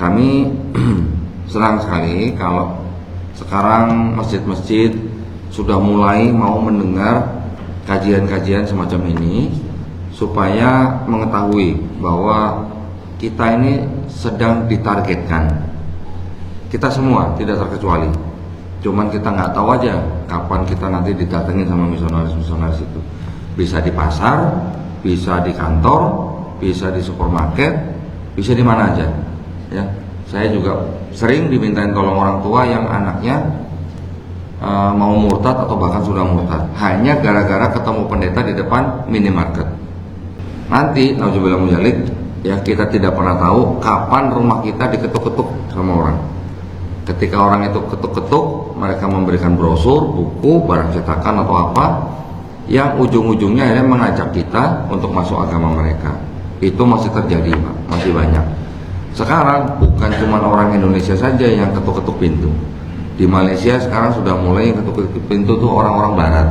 Kami senang sekali kalau sekarang masjid-masjid sudah mulai mau mendengar kajian-kajian semacam ini, supaya mengetahui bahwa kita ini sedang ditargetkan. Kita semua tidak terkecuali. Cuman kita nggak tahu aja kapan kita nanti didatengin sama misionaris-misionaris itu. Bisa di pasar, bisa di kantor, bisa di supermarket, bisa di mana aja. Ya, saya juga sering dimintain tolong orang tua yang anaknya mau murtad atau bahkan sudah murtad, hanya gara-gara ketemu pendeta di depan minimarket. Nanti, nauzubillah mujalik, ya kita tidak pernah tahu kapan rumah kita diketuk-ketuk sama orang. Ketika orang itu ketuk-ketuk, mereka memberikan brosur, buku, barang cetakan atau apa, yang ujung-ujungnya akhirnya mengajak kita untuk masuk agama mereka. Itu masih terjadi, Pak, masih banyak. Sekarang bukan cuma orang Indonesia saja yang ketuk-ketuk pintu. Di Malaysia sekarang sudah mulai ketuk-ketuk pintu tuh orang-orang Barat.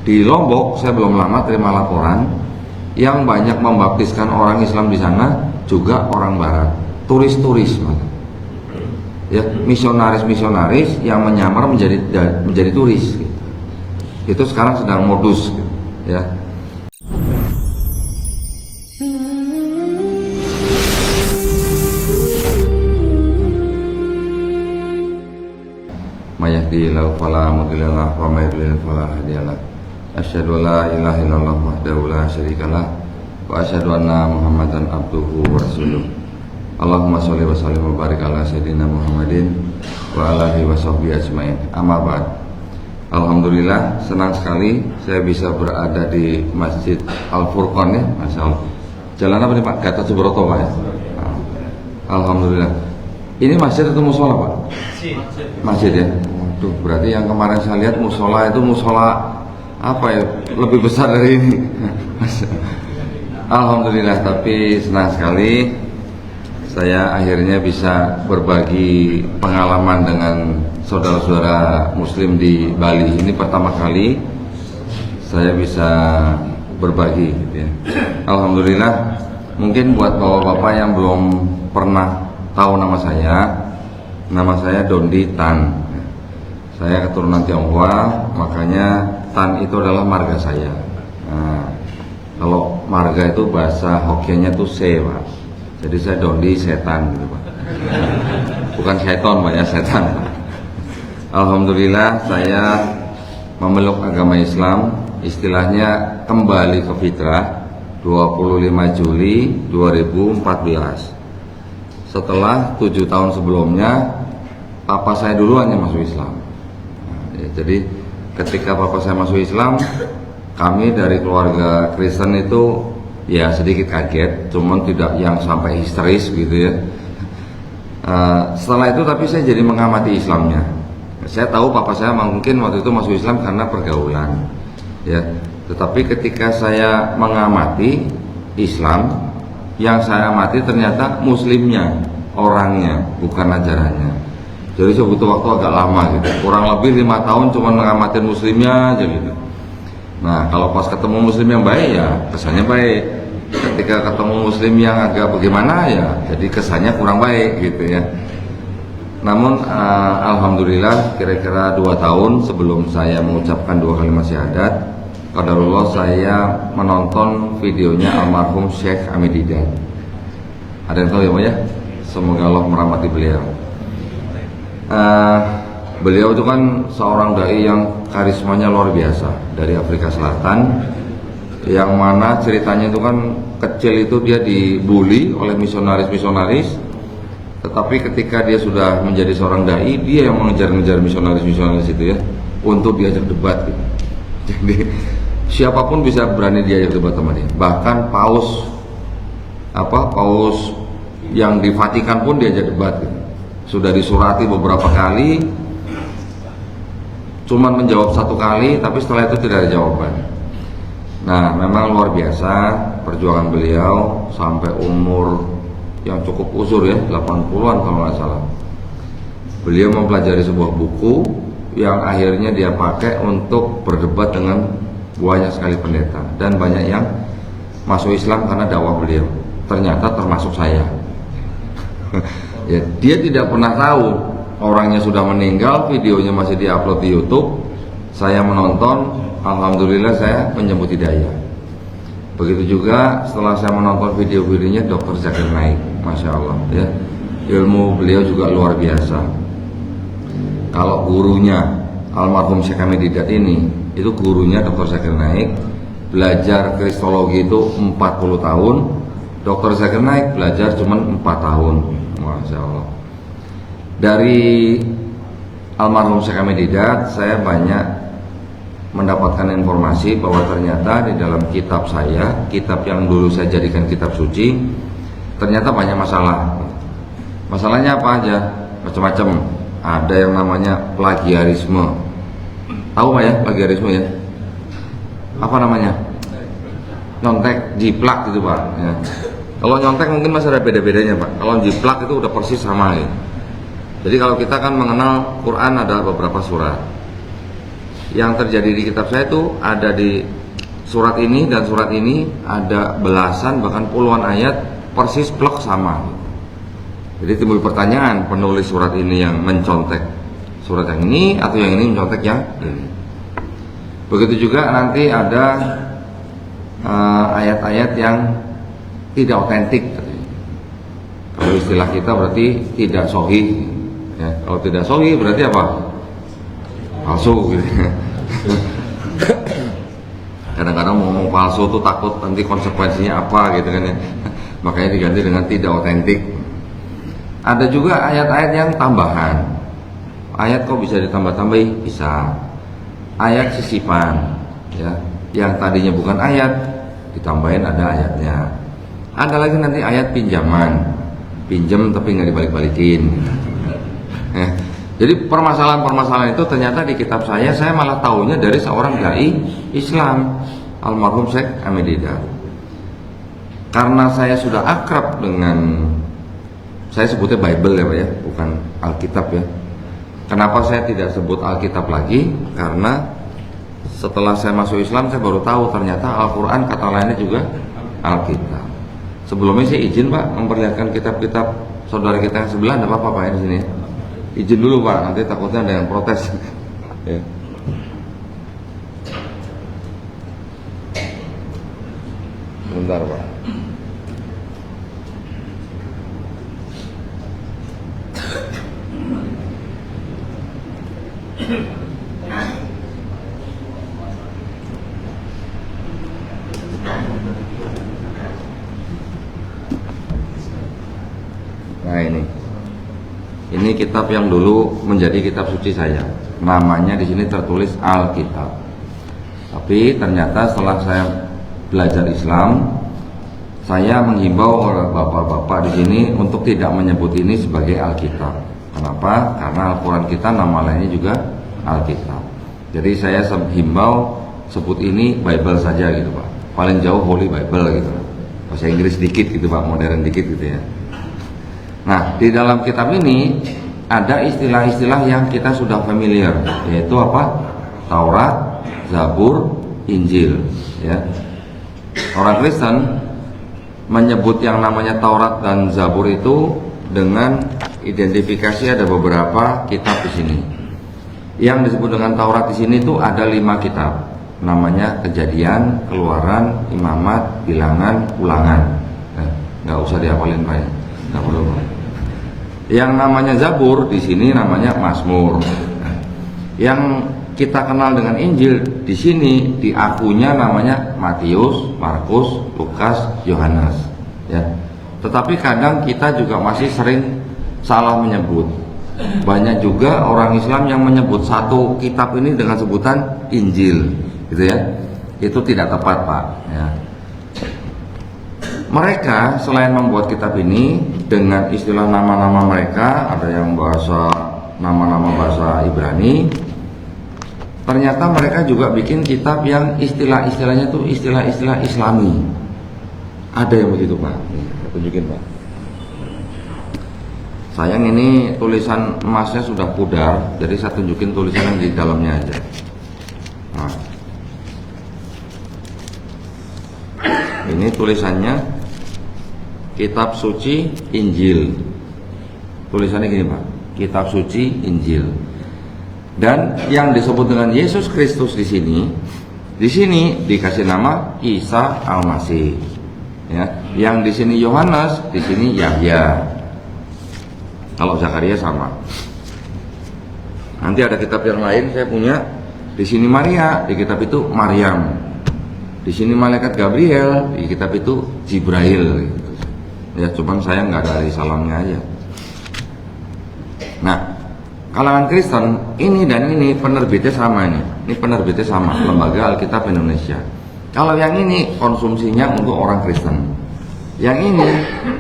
Di Lombok saya belum lama terima laporan yang banyak membaptiskan orang Islam di sana juga orang Barat, turis-turis malah. Ya, misionaris-misionaris yang menyamar menjadi turis. Gitu. Itu sekarang sedang modus, gitu, ya. Mayyahdihillahu fala mudilla lahu wa may yudlil fala hadiya lahu. Asyhadu la ilaha illallah wahdahu la syarikalah wa asyhadu anna Muhammadan abduhu wa rasuluh. Allahumma sholli wa sallim wa barik ala sayyidina Muhammadin wa ala alihi wa sahbihi ajmain. Amma ba'd. Alhamdulillah, senang sekali saya bisa berada di Masjid Al-Furqan, ya, masyaallah. Jalan apa nih Pak? Gatot Subroto, Pak, ya. Alhamdulillah. Ini masjid atau musola, Pak? Masjid, ya. Waduh, berarti yang kemarin saya lihat musola itu musola apa ya? Lebih besar dari ini. Alhamdulillah, tapi senang sekali saya akhirnya bisa berbagi pengalaman dengan saudara-saudara muslim di Bali. Ini pertama kali saya bisa berbagi, gitu ya. Alhamdulillah. Mungkin buat bapak-bapak yang belum pernah tahu nama saya Dondi Tan. Saya keturunan Tionghoa, makanya Tan itu adalah marga saya. Nah, kalau marga itu bahasa Hokkiennya tuh Se, Pak. Jadi saya Dondi setan, gitu, Pak. Bukan seton, Pak, ya, setan. Alhamdulillah saya memeluk agama Islam, istilahnya kembali ke fitrah 25 Juli 2014. Setelah 7 tahun sebelumnya, papa saya duluan yang masuk Islam. Ya, jadi ketika papa saya masuk Islam, kami dari keluarga Kristen itu ya sedikit kaget, cuman tidak yang sampai histeris gitu ya. Setelah itu tapi saya jadi mengamati Islamnya. Saya tahu papa saya mungkin waktu itu masuk Islam karena pergaulan, ya. Tetapi ketika saya mengamati Islam, yang saya amati ternyata muslimnya, orangnya, bukan ajarannya. Jadi saya butuh waktu agak lama gitu, kurang lebih 5 tahun cuma mengamati muslimnya aja gitu. Nah, kalau pas ketemu muslim yang baik ya kesannya baik. Ketika ketemu muslim yang agak bagaimana ya jadi kesannya kurang baik gitu ya. Namun alhamdulillah kira-kira 2 tahun sebelum saya mengucapkan 2 kalimat syahadat, qadarullah saya menonton videonya almarhum Syekh Amir Didat. Ada yang tahu ya, Pak, ya? Semoga Allah merahmati beliau. Beliau itu kan seorang dai yang karismanya luar biasa dari Afrika Selatan, yang mana ceritanya itu kan kecil itu dia dibully oleh misionaris-misionaris, tetapi ketika dia sudah menjadi seorang dai, dia yang mengejar-ngejar misionaris-misionaris itu ya untuk diajak debat gitu. Jadi siapapun bisa berani diajak debat sama dia. Bahkan paus yang di Vatikan pun diajak debat gitu. Sudah disurati beberapa kali, cuman menjawab 1 kali, tapi setelah itu tidak ada jawaban. Nah, memang luar biasa perjuangan beliau sampai umur yang cukup usur ya, 80-an kalau nggak salah. Beliau mempelajari sebuah buku yang akhirnya dia pakai untuk berdebat dengan banyak sekali pendeta, dan banyak yang masuk Islam karena dakwah beliau. Ternyata termasuk saya. Ya, dia tidak pernah tahu orangnya sudah meninggal, videonya masih diupload di YouTube. Saya menonton, alhamdulillah saya menyambut hidayah. Begitu juga setelah saya menonton video-videonya Dr. Zakir Naik, masya Allah ya, ilmu beliau juga luar biasa. Kalau gurunya almarhum Syekh Hamid Didat ini, itu gurunya Dr. Zakir Naik, belajar kristologi itu 40 tahun, Dr. Zakir Naik belajar cuma 4 tahun, masya Allah. Dari almarhum Syekh Hamid Didat, saya banyak mendapatkan informasi bahwa ternyata di dalam kitab saya, kitab yang dulu saya jadikan kitab suci, ternyata banyak masalah. Masalahnya apa aja? Macam-macam. Ada yang namanya plagiarisme. Tahu nggak ya plagiarisme ya? Apa namanya? Nyontek, jiplak gitu Pak ya. Kalau nyontek mungkin masih ada beda-bedanya Pak. Kalau jiplak itu udah persis sama ya. Jadi kalau kita kan mengenal Quran ada beberapa surat. Yang terjadi di kitab saya itu ada di surat ini dan surat ini ada belasan bahkan puluhan ayat persis plek sama. Jadi timbul pertanyaan, penulis surat ini yang mencontek surat yang ini atau yang ini mencontek yang ini. Begitu juga nanti ada ayat-ayat yang tidak otentik. Kalau istilah kita berarti tidak sahih. Ya, kalau tidak sahih berarti apa? Palsu gitu. Kadang-kadang ngomong palsu tuh takut nanti konsekuensinya apa gitu kan ya. Makanya diganti dengan tidak otentik. Ada juga ayat-ayat yang tambahan. Ayat kok bisa ditambah-tambahi? Bisa. Ayat sisipan ya, yang tadinya bukan ayat ditambahin ada ayatnya. Ada lagi nanti ayat pinjaman, pinjam tapi nggak dibalik-balikin. Jadi permasalahan-permasalahan itu ternyata di kitab saya malah tahunya dari seorang dai Islam, almarhum Syekh Hamid Didat. Karena saya sudah akrab dengan, saya sebutnya Bible ya Pak ya, bukan Alkitab ya. Kenapa saya tidak sebut Alkitab lagi? Karena setelah saya masuk Islam saya baru tahu ternyata Al-Quran kata lainnya juga Alkitab. Sebelumnya saya izin Pak memperlihatkan kitab-kitab saudara kita yang sebelah, ada apa-apa Pak ya di sini ya? Izin dulu Pak, nanti takutnya ada yang protes. Ya. Bentar Pak. Nah ini kitab yang dulu menjadi kitab suci saya. Namanya di sini tertulis Alkitab. Tapi ternyata setelah saya belajar Islam, saya menghimbau oleh bapak-bapak di sini untuk tidak menyebut ini sebagai Alkitab. Kenapa? Karena Al-Quran kita nama lainnya juga Alkitab. Jadi saya himbau sebut ini Bible saja gitu Pak. Paling jauh Holy Bible gitu. Bahasa Inggris dikit gitu Pak, modern dikit gitu ya. Nah, di dalam kitab ini ada istilah-istilah yang kita sudah familiar, yaitu apa? Taurat, Zabur, Injil. Ya. Orang Kristen menyebut yang namanya Taurat dan Zabur itu dengan identifikasi ada beberapa kitab di sini. Yang disebut dengan Taurat di sini itu ada 5 kitab, namanya Kejadian, Keluaran, Imamat, Bilangan, Ulangan. Nggak usah dihafalin Pak ya, nggak perlu. Yang namanya Zabur di sini namanya Mazmur. Yang kita kenal dengan Injil di sini diakunya namanya Matius, Markus, Lukas, Yohanes. Ya. Tetapi kadang kita juga masih sering salah menyebut. Banyak juga orang Islam yang menyebut satu kitab ini dengan sebutan Injil, gitu ya. Itu tidak tepat Pak. Ya. Mereka selain membuat kitab ini dengan istilah nama-nama mereka, ada yang nama-nama bahasa Ibrani, ternyata mereka juga bikin kitab yang istilah-istilahnya tuh istilah-istilah Islami. Ada yang begitu Pak. Nih, saya tunjukin Pak. Sayang ini tulisan emasnya sudah pudar, jadi saya tunjukin tulisan yang di dalamnya aja. Nah, ini tulisannya Kitab Suci Injil tulisannya gini Pak, kitab suci Injil. Dan yang disebut dengan Yesus Kristus di sini dikasih nama Isa Al-Masih. Ya, yang di sini Yohanes, di sini Yahya. Kalau Zakaria sama. Nanti ada kitab yang lain saya punya. Di sini Maria, di kitab itu Maryam. Di sini malaikat Gabriel, di kitab itu Jibrail. Gitu. Ya, cuman saya nggak dari salamnya aja. Nah, kalangan Kristen ini dan ini penerbitnya sama ini. Ini penerbitnya sama, Lembaga Alkitab Indonesia. Kalau yang ini konsumsinya untuk orang Kristen. Yang ini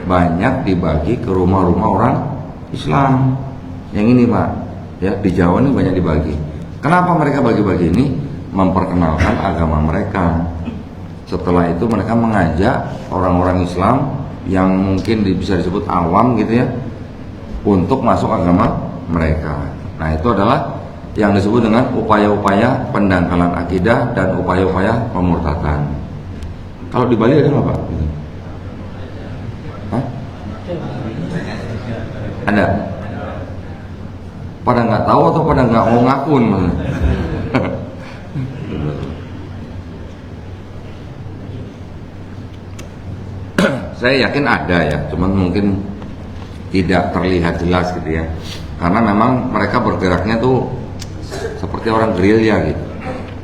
banyak dibagi ke rumah-rumah orang Islam. Yang ini Pak, ya di Jawa ini banyak dibagi. Kenapa mereka bagi-bagi ini? Memperkenalkan agama mereka. Setelah itu mereka mengajak orang-orang Islam yang mungkin bisa disebut awam gitu ya, untuk masuk agama mereka. Nah, itu adalah yang disebut dengan upaya-upaya pendangkalan akidah dan upaya-upaya pemurtadan. Kalau di Bali ada nggak Pak? Hah? Ada? Pada nggak tahu atau pada nggak mau ngaku? Saya yakin ada ya, cuman mungkin tidak terlihat jelas gitu ya, karena memang mereka bergeraknya tuh seperti orang gerilya gitu.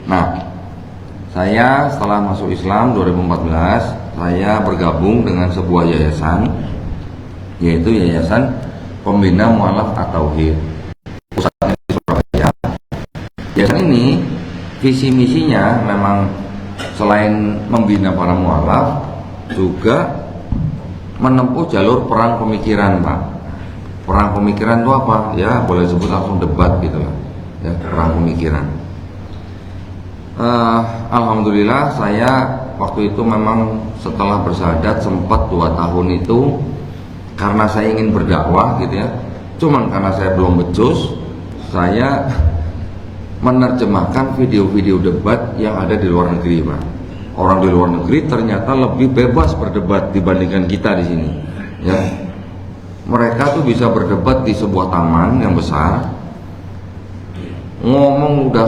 Nah, saya setelah masuk Islam 2014, saya bergabung dengan sebuah yayasan, yaitu Yayasan Pembina Mu'alaf At-Tauhid, pusatnya di Surabaya. Yayasan ini visi misinya memang selain membina para mu'alaf, juga menempuh jalur perang pemikiran Pak. Perang pemikiran itu apa? Ya boleh sebut langsung debat gitu lah. Ya, perang pemikiran. Alhamdulillah saya waktu itu memang setelah bersyahadat sempat 2 tahun itu karena saya ingin berdakwah gitu ya. Cuman karena saya belum becus, saya menerjemahkan video-video debat yang ada di luar negeri Pak. Orang di luar negeri ternyata lebih bebas berdebat dibandingkan kita di sini. Ya, mereka tuh bisa berdebat di sebuah taman yang besar, ngomong udah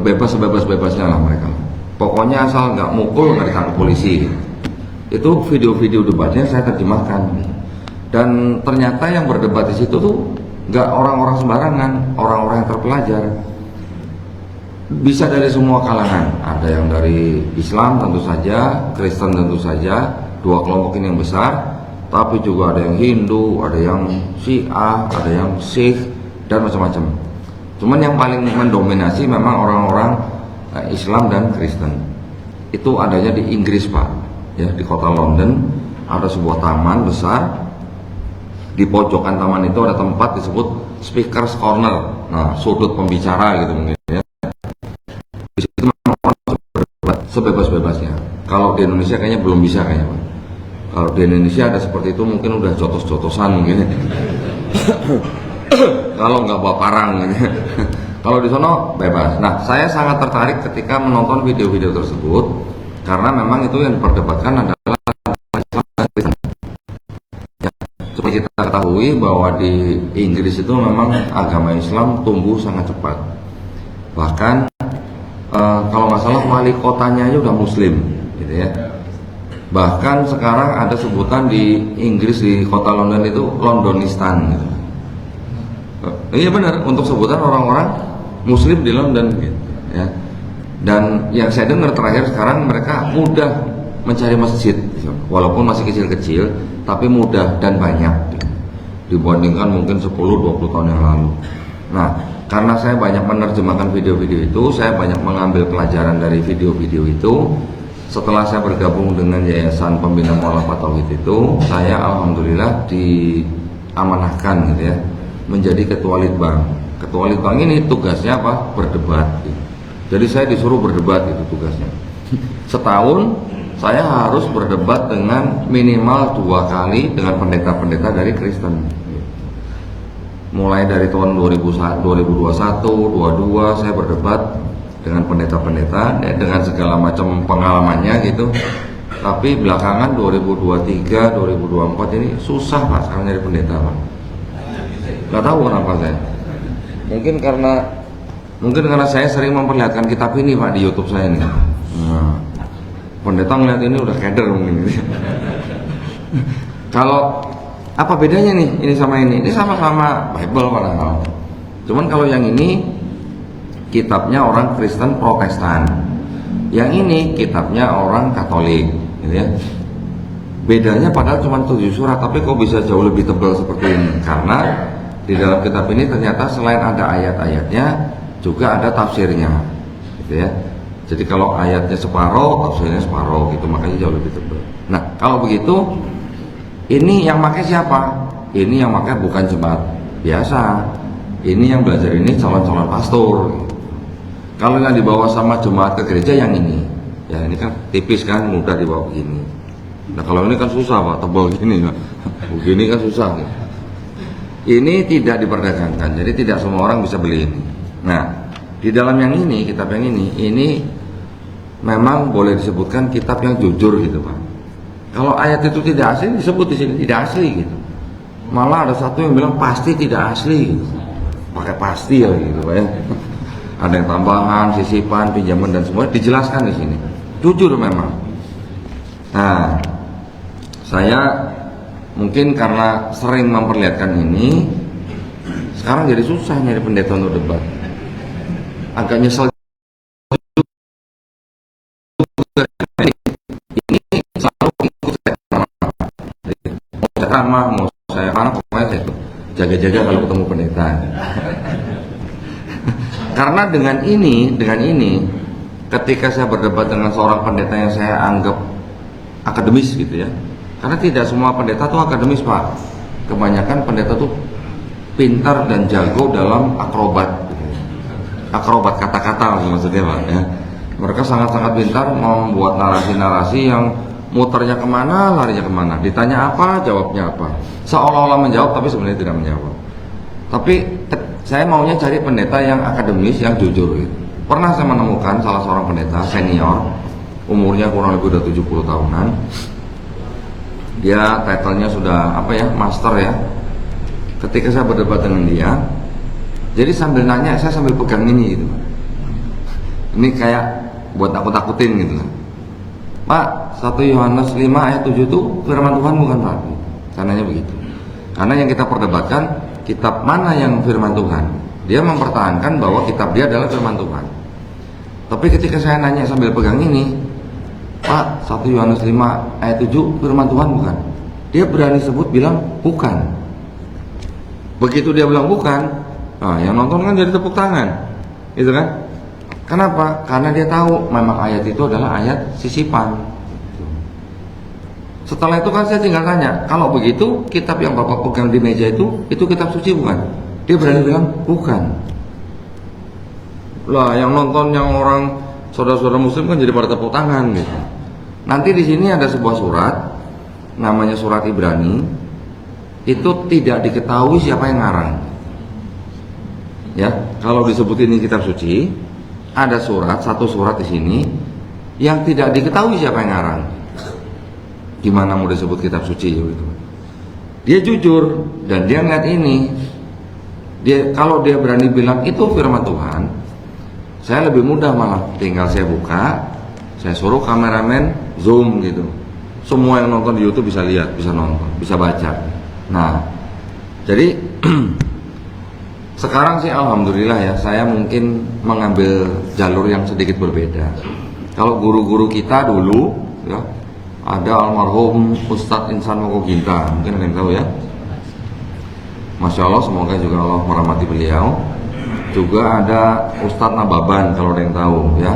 bebas sebebas-bebasnya lah mereka. Pokoknya asal nggak mukul nggak ditangkap polisi. Itu video-video debatnya saya terjemahkan. Dan ternyata yang berdebat di situ tuh nggak orang-orang sembarangan, orang-orang yang terpelajar. Bisa dari semua kalangan, ada yang dari Islam tentu saja, Kristen tentu saja, 2 kelompok ini yang besar, tapi juga ada yang Hindu, ada yang Syiah, ada yang Sikh, dan macam-macam. Cuman yang paling mendominasi memang orang-orang Islam dan Kristen. Itu adanya di Inggris Pak, ya di kota London ada sebuah taman besar. Di pojokan taman itu ada tempat disebut Speaker's Corner, nah sudut pembicara gitu mungkin ya. Di situ memang orang berdebat sebebas-bebasnya. Kalau di Indonesia kayaknya belum bisa kayaknya Pak. Kalau di Indonesia ada seperti itu mungkin udah jotos-jotosan mungkin. Kalau nggak bawa parang gitu. Kalau di sono bebas. Nah, saya sangat tertarik ketika menonton video-video tersebut karena memang itu yang diperdebatkan adalah Islam dan Kristen. Ya, seperti kita ketahui bahwa di Inggris itu memang agama Islam tumbuh sangat cepat. Bahkan kalau nggak salah wali kotanya aja udah Muslim, gitu ya. Bahkan sekarang ada sebutan di Inggris di kota London itu Londonistan, gitu. Iya benar, untuk sebutan orang-orang Muslim di London, gitu, ya. Dan yang saya dengar terakhir sekarang mereka mudah mencari masjid, walaupun masih kecil-kecil, tapi mudah dan banyak, gitu, dibandingkan mungkin 10-20 tahun yang lalu. Nah, karena saya banyak menerjemahkan video-video itu, saya banyak mengambil pelajaran dari video-video itu. Setelah saya bergabung dengan Yayasan Pembina Mu'alaf At-Tauhid itu, saya alhamdulillah diamanahkan gitu ya, menjadi ketua litbang. Ketua litbang ini tugasnya apa? Berdebat. Gitu. Jadi saya disuruh berdebat itu tugasnya. Setahun saya harus berdebat dengan minimal 2 kali dengan pendeta-pendeta dari Kristen. Mulai dari tahun 2021, 22 saya berdebat dengan pendeta-pendeta dengan segala macam pengalamannya gitu. Tapi belakangan 2023, 2024 ini susah Pak sekarang jadi pendeta Pak. Nggak tahu kenapa saya. Mungkin karena saya sering memperlihatkan kitab ini Pak di YouTube saya nih. Nah, pendeta ngeliat ini udah keder mungkin. Kalau apa bedanya nih ini sama ini? Ini sama-sama Bible padahal. Cuman kalau yang ini kitabnya orang Kristen Protestan, yang ini kitabnya orang Katolik, gitu ya. Bedanya padahal cuma 7 surat, tapi kok bisa jauh lebih tebal seperti ini? Karena di dalam kitab ini ternyata selain ada ayat-ayatnya, juga ada tafsirnya, gitu ya. Jadi kalau ayatnya separuh, tafsirnya separuh, gitu, makanya jauh lebih tebal. Nah, kalau begitu, ini yang pakai siapa? Ini yang pakai bukan jemaat biasa. Ini yang belajar ini calon-calon pastor. Kalau yang dibawa sama jemaat ke gereja yang ini, ya ini kan tipis kan, mudah dibawa begini. Nah kalau ini kan susah Pak, tebal gini, begini kan susah. Ini tidak diperdagangkan, jadi tidak semua orang bisa beli ini. Nah di dalam yang ini, kitab yang ini memang boleh disebutkan kitab yang jujur gitu Pak. Kalau ayat itu tidak asli disebut di sini tidak asli gitu. Malah ada satu yang bilang pasti tidak asli gitu. Pakai pasti ya gitu Pak ya. Ada yang tambahan, sisipan, pinjaman dan semua dijelaskan di sini. Jujur memang. Nah, saya mungkin karena sering memperlihatkan ini, sekarang jadi susah nyari pendeta untuk debat. Agak nyesel ini selalu ikut saya mau saya mana pokoknya saya jaga-jaga kalau ketemu pendeta. Karena dengan ini ketika saya berdebat dengan seorang pendeta yang saya anggap akademis gitu ya, karena tidak semua pendeta tuh akademis Pak. Kebanyakan pendeta tuh pintar dan jago dalam akrobat kata-kata maksudnya Pak ya. Mereka sangat-sangat pintar membuat narasi-narasi yang muternya kemana, larinya kemana, ditanya apa, jawabnya apa, seolah-olah menjawab tapi sebenarnya tidak menjawab. Tapi saya maunya cari pendeta yang akademis, yang jujur gitu. Pernah saya menemukan salah seorang pendeta senior, umurnya kurang lebih udah 70 tahunan. Dia titlenya sudah master ya. Ketika saya berdebat dengan dia, jadi sambil nanya saya sambil pegang ini gitu. Ini kayak buat takut-takutin gitu lah. Pak, 1 Yohanes 5 ayat 7 itu firman Tuhan bukan Pak? Karenanya begitu. Karena yang kita perdebatkan kitab mana yang firman Tuhan. Dia mempertahankan bahwa kitab dia adalah firman Tuhan. Tapi ketika saya nanya sambil pegang ini, Pak, 1 Yohanes 5 ayat 7 firman Tuhan bukan? Dia berani sebut bilang bukan. Begitu dia bilang bukan, nah yang nonton kan jadi tepuk tangan, gitu kan? Kenapa? Karena dia tahu memang ayat itu adalah ayat sisipan. Setelah itu kan saya tinggal tanya, kalau begitu kitab yang Bapak pegang di meja itu kitab suci bukan? Dia berani bilang bukan. Lah yang nonton yang orang saudara-saudara muslim kan jadi pada tepuk tangan gitu. Nanti di sini ada sebuah surat, namanya surat Ibrani, itu tidak diketahui siapa yang ngarang. Ya, kalau disebut ini kitab suci, ada satu surat di sini yang tidak diketahui siapa yang ngarang. Gimana mau disebut kitab suci gitu? Dia jujur dan dia ngeliat ini. Kalau dia berani bilang itu firman Tuhan, saya lebih mudah malah tinggal saya buka, saya suruh kameramen zoom gitu. Semua yang nonton di YouTube bisa lihat, bisa nonton, bisa baca. Nah, jadi sekarang sih alhamdulillah ya, saya mungkin mengambil jalur yang sedikit berbeda. Kalau guru-guru kita dulu ya, ada almarhum Ustadz Insan Mokoginta, mungkin ada yang tahu ya. Masya Allah, semoga juga Allah merahmati beliau. Juga ada Ustadz Nababan kalau ada yang tahu ya.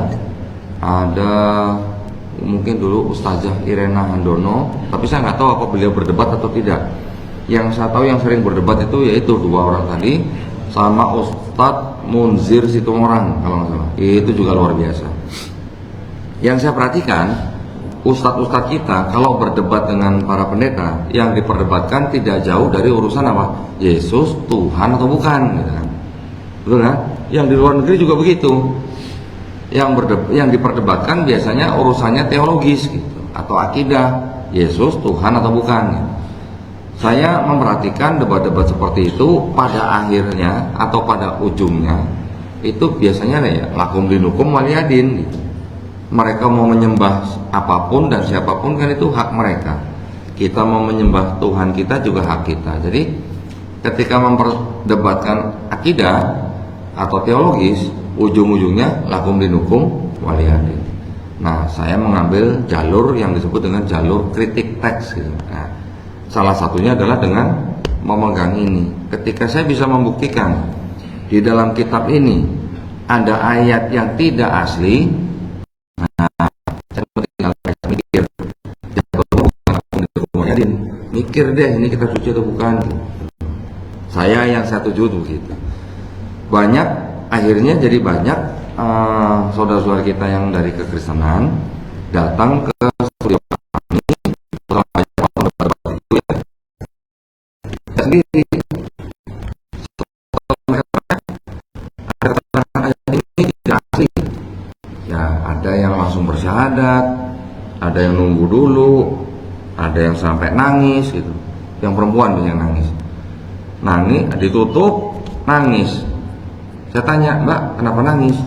Ada mungkin dulu Ustazah Irena Handono, tapi saya nggak tahu apa beliau berdebat atau tidak. Yang saya tahu yang sering berdebat itu yaitu 2 orang tadi, sama Ustadz Munzir Situmorang kalau nggak salah. Itu juga luar biasa. Yang saya perhatikan, ustadz-ustadz kita kalau berdebat dengan para pendeta, yang diperdebatkan tidak jauh dari urusan apa? Yesus Tuhan atau bukan gitu kan. Betul kan? Yang di luar negeri juga begitu. Yang diperdebatkan biasanya urusannya teologis gitu, atau akidah, Yesus Tuhan atau bukan gitu. Saya memperhatikan debat-debat seperti itu pada akhirnya atau pada ujungnya itu biasanya ya lakum dinukum waliyadin gitu. Mereka mau menyembah apapun dan siapapun kan itu hak mereka. Kita mau menyembah Tuhan kita juga hak kita. Jadi ketika memperdebatkan akidah atau teologis, ujung-ujungnya lakum dinukum waliyadin. Nah, saya mengambil jalur yang disebut dengan jalur kritik teks gitu. Nah, salah satunya adalah dengan memegang ini. Ketika saya bisa membuktikan di dalam kitab ini ada ayat yang tidak asli, nah, saya tinggal mikir deh ini kita suci atau bukan. Saya yang satu tujuh begitu. Banyak akhirnya jadi banyak saudara-saudara kita yang dari kekristenan datang ke studio kami sendiri. Ini tidak asli. Ya, ada yang langsung bersyahadat, ada yang nunggu dulu, ada yang sampai nangis gitu. Yang perempuan yang nangis. Nangis, ditutup, nangis. Saya tanya, Mbak, kenapa nangis?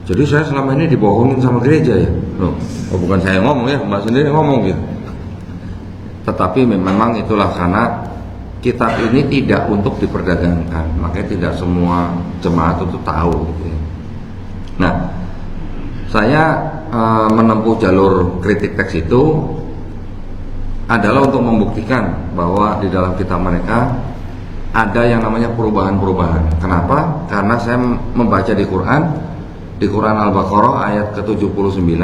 Jadi saya selama ini dibohongin sama gereja ya? Loh, oh bukan saya yang ngomong ya, Mbak sendiri ngomong gitu. Tetapi memang itulah karena kitab ini tidak untuk diperdagangkan, makanya tidak semua jemaat itu tahu gitu ya. Nah, saya menempuh jalur kritik teks itu adalah untuk membuktikan bahwa di dalam kitab mereka ada yang namanya perubahan-perubahan. Kenapa? Karena saya membaca di Quran Al-Baqarah ayat ke-79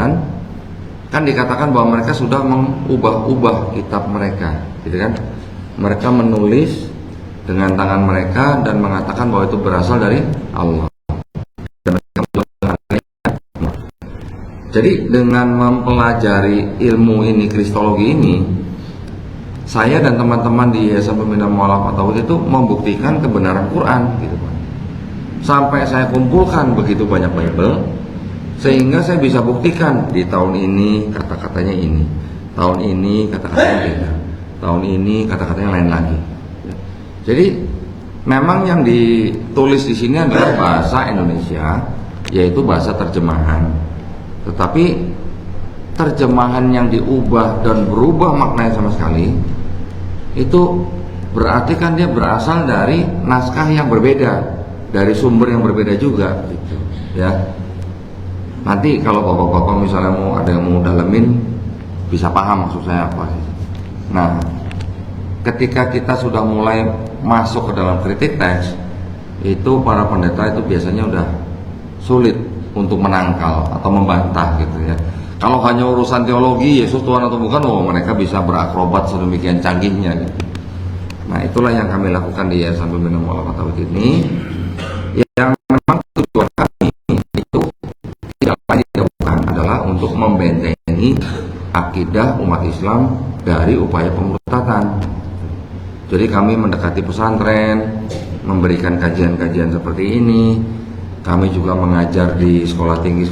kan dikatakan bahwa mereka sudah mengubah-ubah kitab mereka, gitu kan? Mereka menulis dengan tangan mereka dan mengatakan bahwa itu berasal dari Allah. Jadi dengan mempelajari ilmu ini, kristologi ini, saya dan teman-teman di Yayasan Pembinaan Mu'alaf At-Tauhid itu membuktikan kebenaran Quran, gitu Pak. Sampai saya kumpulkan begitu banyak Bible, sehingga saya bisa buktikan di tahun ini kata-katanya ini, tahun ini kata-katanya beda, tahun ini kata-katanya lain lagi. Jadi memang yang ditulis di sini adalah bahasa Indonesia, yaitu bahasa terjemahan. Tetapi terjemahan yang diubah dan berubah maknanya sama sekali, itu berarti kan dia berasal dari naskah yang berbeda, dari sumber yang berbeda juga, gitu ya. Nanti kalau bapak-bapak misalnya mau ada yang mau dalemin, bisa paham maksud saya apa. Nah, ketika kita sudah mulai masuk ke dalam kritik teks, itu para pendeta itu biasanya udah sulit untuk menangkal atau membantah gitu ya. Kalau hanya urusan teologi, Yesus Tuhan atau bukan, oh mereka bisa berakrobat sedemikian canggihnya gitu. Nah, itulah yang kami lakukan di Yayasan Pembinaan Mu'alaf At-Tauhid ini, yang memang tujuan kami itu tidak lain bukan adalah untuk membentengi akidah umat Islam dari upaya pemurtadan. Jadi kami mendekati pesantren, memberikan kajian-kajian seperti ini. Kami juga mengajar di sekolah tinggi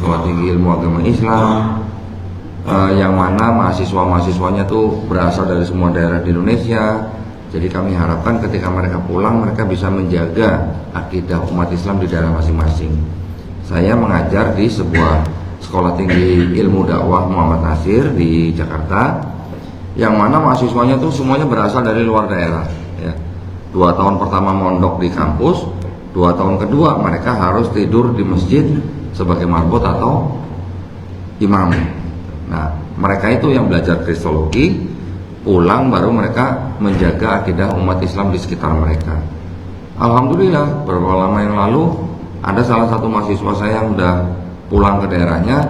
ilmu agama Islam, yang mana mahasiswa-mahasiswanya tuh berasal dari semua daerah di Indonesia. Jadi kami harapkan ketika mereka pulang, mereka bisa menjaga akidah umat Islam di daerah masing-masing. Saya mengajar di sebuah sekolah tinggi ilmu dakwah Muhammad Nasir di Jakarta, yang mana mahasiswanya tuh semuanya berasal dari luar daerah ya. 2 tahun pertama mondok di kampus, 2 tahun kedua mereka harus tidur di masjid sebagai marbot atau imam. Nah, mereka itu yang belajar kristologi, pulang baru mereka menjaga akidah umat Islam di sekitar mereka. Alhamdulillah, beberapa lama yang lalu ada salah satu mahasiswa saya yang udah pulang ke daerahnya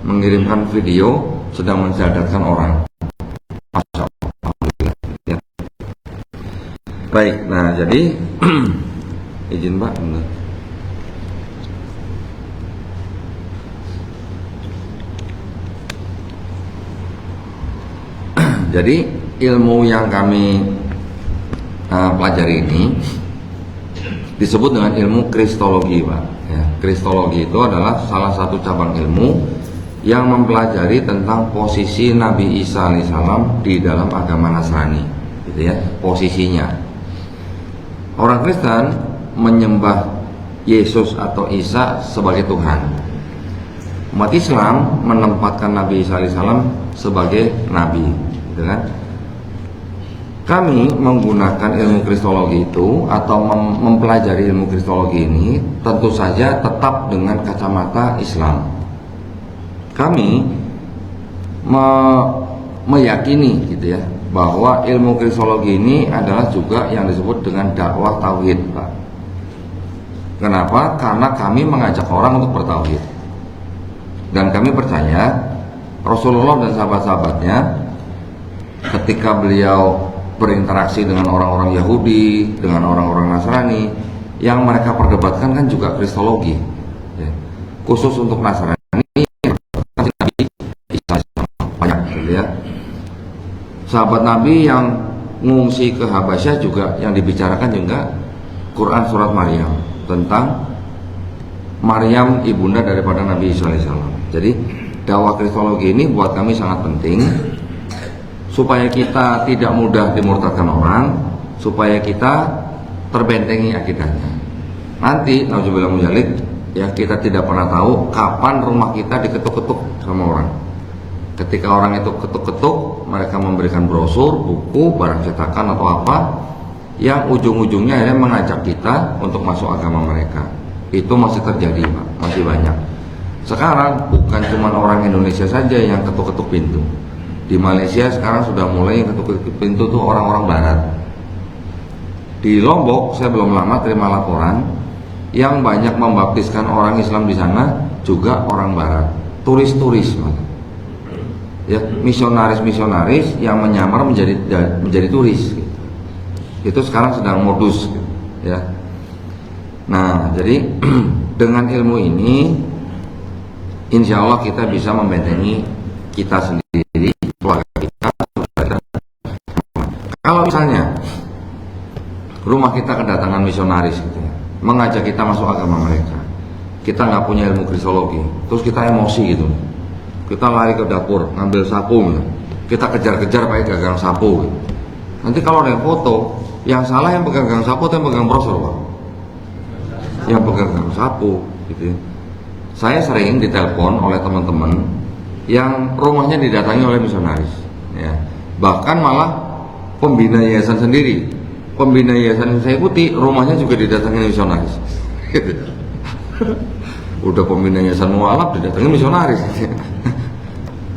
mengirimkan video sedang mensyahadatkan orang. Masya Allah, alhamdulillah ya. Baik, nah jadi izin Pak, benar. Jadi ilmu yang kami pelajari ini disebut dengan ilmu kristologi, Pak. Ya, kristologi itu adalah salah satu cabang ilmu yang mempelajari tentang posisi Nabi Isa alaihissalam di dalam agama Nasrani. gitu ya, posisinya. Orang Kristen menyembah Yesus atau Isa sebagai Tuhan. Umat Islam menempatkan Nabi Isa alaihissalam sebagai nabi, gitu kan? Kami menggunakan ilmu kristologi itu atau mempelajari ilmu kristologi ini tentu saja tetap dengan kacamata Islam. Kami meyakini gitu ya bahwa ilmu kristologi ini adalah juga yang disebut dengan dakwah tauhid, Pak. Kenapa? Karena kami mengajak orang untuk bertauhid. Dan kami percaya Rasulullah dan sahabat-sahabatnya ketika beliau berinteraksi dengan orang-orang Yahudi, dengan orang-orang Nasrani, yang mereka perdebatkan kan juga kristologi ya. Khusus untuk Nasrani Nabi Isa banyak gitu ya. Sahabat Nabi yang ngungsi ke Habasyah juga yang dibicarakan juga Quran surat Maryam, tentang Maryam ibunda daripada Nabi Isa alaihissalam. Jadi dakwah kristologi ini buat kami sangat penting supaya kita tidak mudah dimurtadkan orang, supaya kita terbentengi akidahnya. Nanti nauzubillah min dzalik ya, kita tidak pernah tahu kapan rumah kita diketuk-ketuk sama orang. Ketika orang itu ketuk-ketuk, mereka memberikan brosur, buku, barang cetakan atau apa yang ujung-ujungnya akhirnya mengajak kita untuk masuk agama mereka. Itu masih terjadi, Pak, masih banyak. Sekarang bukan cuma orang Indonesia saja yang ketuk-ketuk pintu. Di Malaysia sekarang sudah mulai ketuk-ketuk pintu tuh orang-orang barat. Di Lombok saya belum lama terima laporan yang banyak membaptiskan orang Islam di sana juga orang barat, turis-turis, ya, misionaris-misionaris yang menyamar menjadi turis. Itu sekarang sedang modus, ya. Nah, jadi dengan ilmu ini, insya Allah kita bisa membentengi kita sendiri, keluarga kita. Kalau misalnya rumah kita kedatangan misionaris gitu ya, mengajak kita masuk agama mereka, kita nggak punya ilmu kristologi, terus kita emosi gitu, kita lari ke dapur ngambil sapu gitu. Kita kejar-kejar pakai gagang sapu gitu. Nanti kalau ada yang foto, yang salah yang pegang gagang sapu atau yang pegang brosur, Pak? Yang pegang gagang sapu gitu ya. Saya sering ditelepon oleh teman-teman yang rumahnya didatangi oleh misionaris ya. Bahkan malah pembina yayasan sendiri, pembina yayasan yang saya ikuti rumahnya juga didatangi misionaris. Udah pembina yayasan mualaf didatangi misionaris.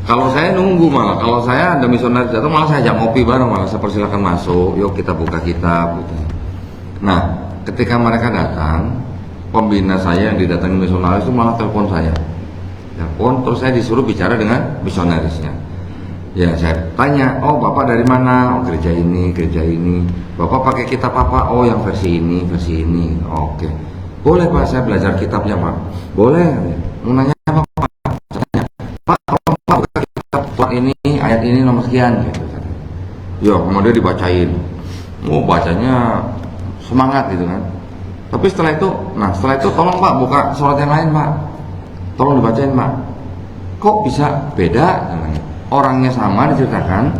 Kalau saya nunggu, malah kalau saya ada misionaris datang malah saya ajak ngopi bareng, malah saya persilakan masuk, yuk kita buka kitab gitu. Nah, ketika mereka datang, pembina saya yang didatangi misionaris itu malah telepon saya, telepon, terus saya disuruh bicara dengan misionarisnya. Ya, saya tanya, oh bapak dari mana? Oh gereja ini, gereja ini. Bapak pakai kitab apa? Oh yang versi ini, versi ini. Oke, boleh Pak, saya belajar kitabnya Pak. Boleh. Mau nanya apa Pak? Saya Pak, kalau Pak kitab ini, ayat ini nomor sekian. Gitu. Ya, kemudian dibacain. Oh bacanya semangat gitu kan. Tapi setelah itu tolong Pak buka surat yang lain Pak, tolong dibacain Pak. Kok bisa beda? Orangnya sama diceritakan,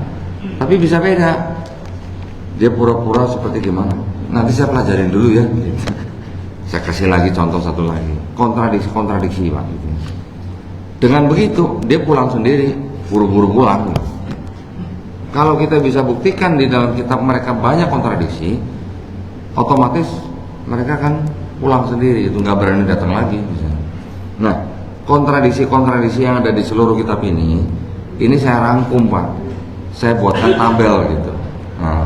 tapi bisa beda. Dia pura-pura seperti gimana? Nanti saya pelajarin dulu ya. Saya kasih lagi contoh satu lagi, kontradiksi Pak. Dengan begitu dia pulang sendiri, buru-buru pulang. Kalau kita bisa buktikan di dalam kitab mereka banyak kontradiksi, otomatis mereka kan pulang sendiri, itu nggak berani datang lagi misalnya. Nah, kontradiksi-kontradiksi yang ada di seluruh kitab ini saya rangkum Pak, saya buatkan tabel gitu. Nah,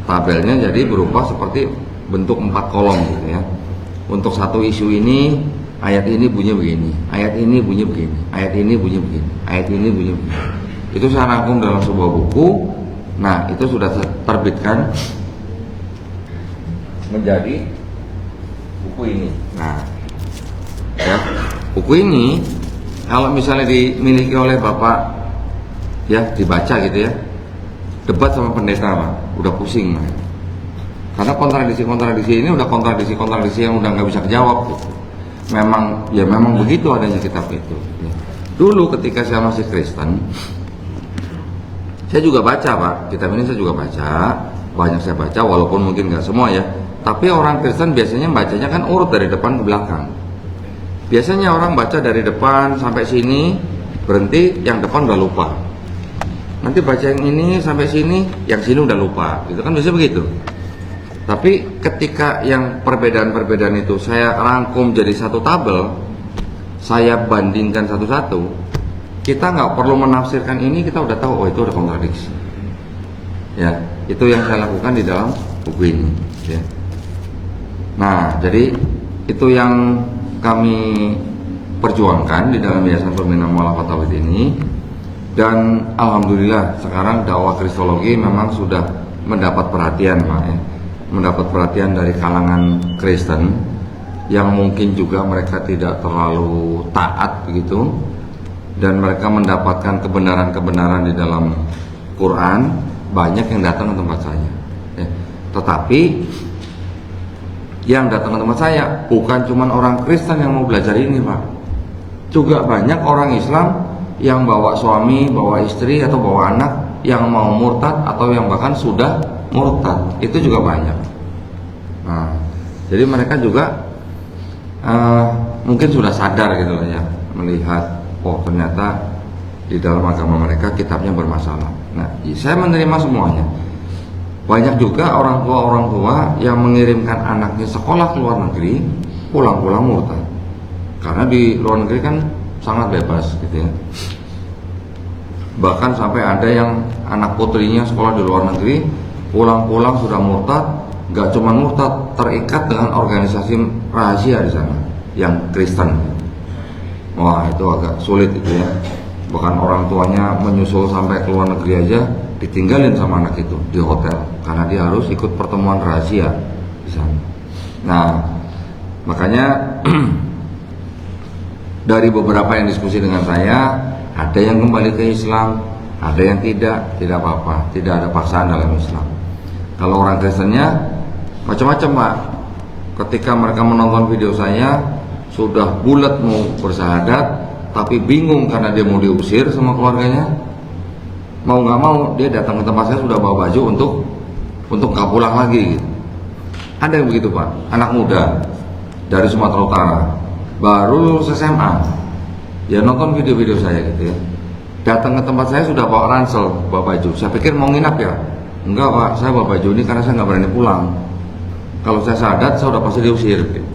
tabelnya jadi berupa seperti bentuk 4 kolom gitu ya. Untuk satu isu ini, ayat ini bunyi begini, ayat ini bunyi begini, ayat ini bunyi begini, ayat ini bunyi begini. Itu saya rangkum dalam sebuah buku. Nah, itu sudah saya terbitkan menjadi buku ini. Nah, ya, buku ini kalau misalnya dimiliki oleh Bapak, ya dibaca gitu ya, debat sama pendeta Pak, udah pusing. Karena kontradiksi ini udah kontradiksi yang udah nggak bisa kejawab gitu. Memang begitu adanya kitab itu. Ya. Dulu ketika saya masih Kristen, saya juga baca Pak, kitab ini saya juga baca. banyak saya baca, walaupun mungkin nggak semua ya. Tapi orang Kristen biasanya bacanya kan urut dari depan ke belakang. Biasanya orang baca dari depan sampai sini, berhenti, yang depan udah lupa. Nanti baca yang ini sampai sini, yang sini udah lupa. Gitu kan biasanya begitu. Tapi ketika yang perbedaan-perbedaan itu saya rangkum jadi satu tabel, saya bandingkan satu-satu, kita nggak perlu menafsirkan ini, kita udah tahu, oh itu ada kontradiksi. Ya, itu yang saya lakukan di dalam buku ini. Ya. Nah, jadi itu yang kami perjuangkan di dalam Yayasan Pembina Mu'allafat Tauhid ini. Dan alhamdulillah sekarang dakwah kristologi memang sudah mendapat perhatian, Pak, ya. Mendapat perhatian dari kalangan Kristen yang mungkin juga mereka tidak terlalu taat begitu, dan mereka mendapatkan kebenaran-kebenaran di dalam Quran. Banyak yang datang ke tempat saya, ya. Tetapi yang datang ke tempat saya bukan cuma orang Kristen yang mau belajar ini, Pak. Juga banyak orang Islam yang bawa suami, bawa istri, atau bawa anak yang mau murtad, atau yang bahkan sudah murtad. Itu juga banyak. Nah, jadi mereka juga mungkin sudah sadar gitu lah ya, melihat oh ternyata di dalam agama mereka kitabnya bermasalah. Nah, saya menerima semuanya. Banyak juga orang tua yang mengirimkan anaknya sekolah ke luar negeri, pulang-pulang murtad. Karena di luar negeri kan sangat bebas gitu ya. Bahkan sampai ada yang anak putrinya sekolah di luar negeri, pulang-pulang sudah murtad. Gak cuma murtad, terikat dengan organisasi rahasia di sana yang Kristen. Wah, itu agak sulit itu ya. Bahkan orang tuanya menyusul sampai ke luar negeri aja, ditinggalin sama anak itu di hotel karena dia harus ikut pertemuan rahasia di sana. Nah, makanya dari beberapa yang diskusi dengan saya, ada yang kembali ke Islam, ada yang tidak apa-apa, tidak ada paksaan dalam Islam. Kalau orang Kristennya macam-macam, Pak. Ketika mereka menonton video saya, sudah bulat mau bersahadat, tapi bingung karena dia mau diusir sama keluarganya. Mau nggak mau dia datang ke tempat saya sudah bawa baju untuk nggak pulang lagi gitu. Ada yang begitu, Pak, anak muda dari Sumatera Utara, baru lulus SMA, dia nonton video-video saya gitu ya, datang ke tempat saya sudah bawa ransel, bawa baju. Saya pikir mau nginap ya, enggak, Pak, saya bawa baju ini karena saya nggak berani pulang. Kalau saya syahadat saya udah pasti diusir gitu.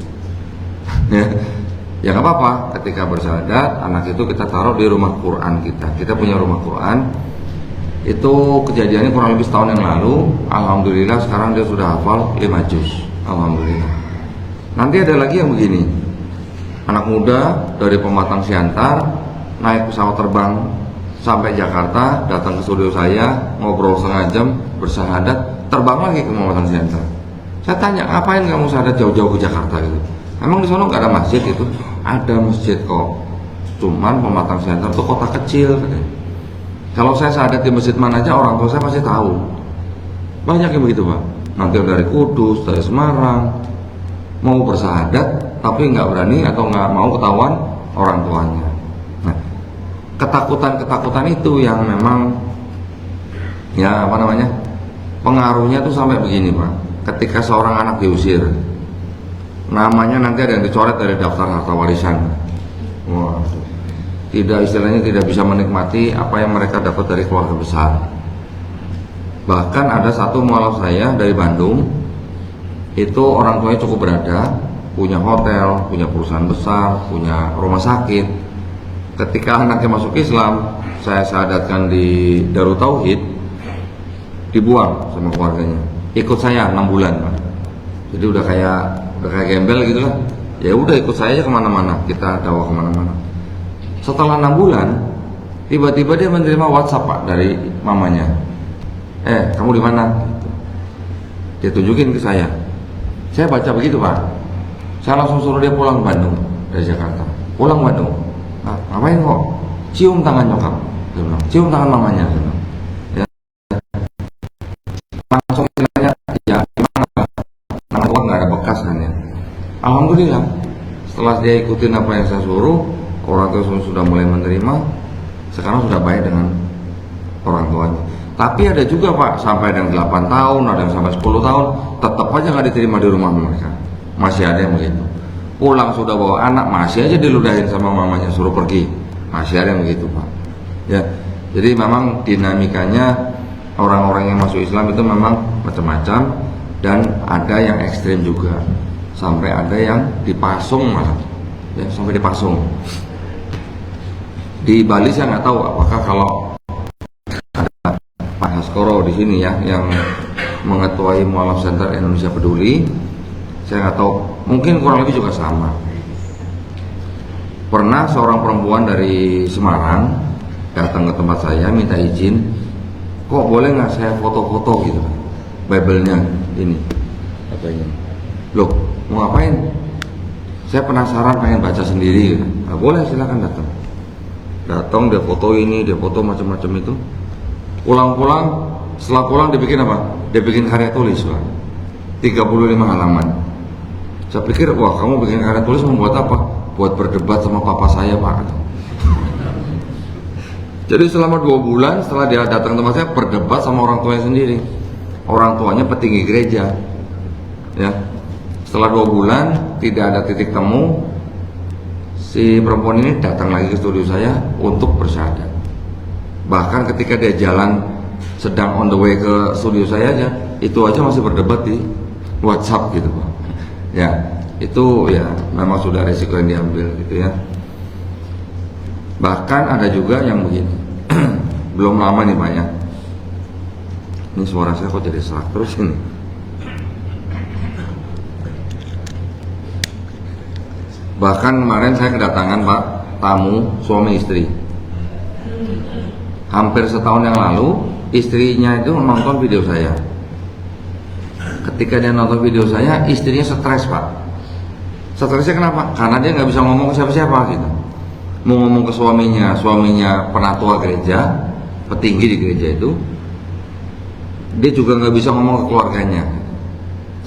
Ya nggak apa-apa, ketika bersyahadat anak itu kita taruh di rumah Quran kita punya rumah Quran. Itu kejadiannya kurang lebih setahun yang lalu. Alhamdulillah sekarang dia sudah hafal 5 juz. Alhamdulillah. Nanti ada lagi yang begini, anak muda dari Pematang Siantar naik pesawat terbang sampai Jakarta, datang ke studio saya, ngobrol setengah jam, bersyahadat, terbang lagi ke Pematang Siantar. Saya tanya, ngapain kamu syahadat jauh-jauh ke Jakarta gitu? Emang di sana nggak ada masjid itu? Ada masjid kok, cuman Pematang Siantar itu kota kecil katanya. Kalau saya syahadat di masjid mana aja, orang tua saya pasti tahu. Banyak yang begitu, Pak. Nanti dari Kudus, dari Semarang, mau bersyahadat tapi nggak berani atau nggak mau ketahuan orang tuanya. Nah, ketakutan itu yang memang ya pengaruhnya tuh sampai begini, Pak. Ketika seorang anak diusir, namanya nanti ada yang dicoret dari daftar harta warisan. Wah, istilahnya tidak bisa menikmati apa yang mereka dapat dari keluarga besar. Bahkan ada satu mualaf saya dari Bandung, itu orang tuanya cukup berada, punya hotel, punya perusahaan besar, punya rumah sakit. Ketika anaknya masuk Islam, saya syahadatkan di Darut Tauhid, dibuang sama keluarganya. Ikut saya 6 bulan, Pak. Jadi udah kayak gembel gitu lah. Ya udah ikut saya aja kemana-mana, kita dakwah kemana-mana. Setelah 6 bulan, tiba-tiba dia menerima WhatsApp, Pak, dari mamanya. Kamu di mana? Dia tunjukin ke saya. Saya baca begitu, Pak. Saya langsung suruh dia pulang ke Bandung dari Jakarta. Pulang ke Bandung. Nah, ngapain kok? Cium tangan nyokap. Dia bilang, cium tangan mamanya. Dia bilang. Ya. Langsung istilahnya, ya gimana? Nama Tuhan nggak ada bekas kan ya. Alhamdulillah. Setelah dia ikutin apa yang saya suruh, orang tua sudah mulai menerima. Sekarang sudah baik dengan orang tuanya. Tapi ada juga Pak, sampai ada yang 8 tahun, ada yang sampai 10 tahun, tetap aja nggak diterima di rumah mereka. Masih ada yang begitu. Pulang sudah bawa anak, masih aja diludahin sama mamanya, suruh pergi. Masih ada yang begitu Pak. Ya, jadi memang dinamikanya orang-orang yang masuk Islam itu memang macam-macam, dan ada yang ekstrim juga. Sampai ada yang dipasung malah. Ya, sampai dipasung. Di Bali saya nggak tahu apakah kalau Pak Haskoro di sini ya yang mengetuai Mualaf Center Indonesia Peduli, saya nggak tahu, mungkin kurang lebih juga sama. Pernah seorang perempuan dari Semarang datang ke tempat saya minta izin, kok boleh nggak saya foto-foto gitu, Bible-nya ini, apa ini? Loh, mau ngapain? Saya penasaran pengen baca sendiri gitu. Nah, boleh, silakan datang. Datang dia foto ini, dia foto macam-macam itu. Pulang-pulang, setelah pulang dia bikin apa? Dia bikin karya tulis Pak, 35 halaman. Saya pikir, wah kamu bikin karya tulis membuat apa? Buat berdebat sama papa saya Pak. Jadi selama 2 bulan setelah dia datang tempat saya, berdebat sama orang tuanya sendiri. Orang tuanya petinggi gereja. Ya. Setelah 2 bulan tidak ada titik temu, si perempuan ini datang lagi ke studio saya untuk bersyahadat. Bahkan ketika dia jalan sedang on the way ke studio saya aja, itu aja masih berdebat di WhatsApp gitu Pak. Ya, itu ya memang sudah resiko yang diambil gitu ya. Bahkan ada juga yang begini. Belum lama nih Pak ya. Ini suara saya kok jadi serak terus ini. Bahkan kemarin saya kedatangan Pak tamu suami istri. Hampir setahun yang lalu istrinya itu nonton video saya. Ketika dia nonton video saya, istrinya stres Pak. Stresnya kenapa? Karena dia nggak bisa ngomong ke siapa-siapa gitu. Mau ngomong ke suaminya, suaminya penatua gereja, petinggi di gereja itu, dia juga nggak bisa ngomong ke keluarganya.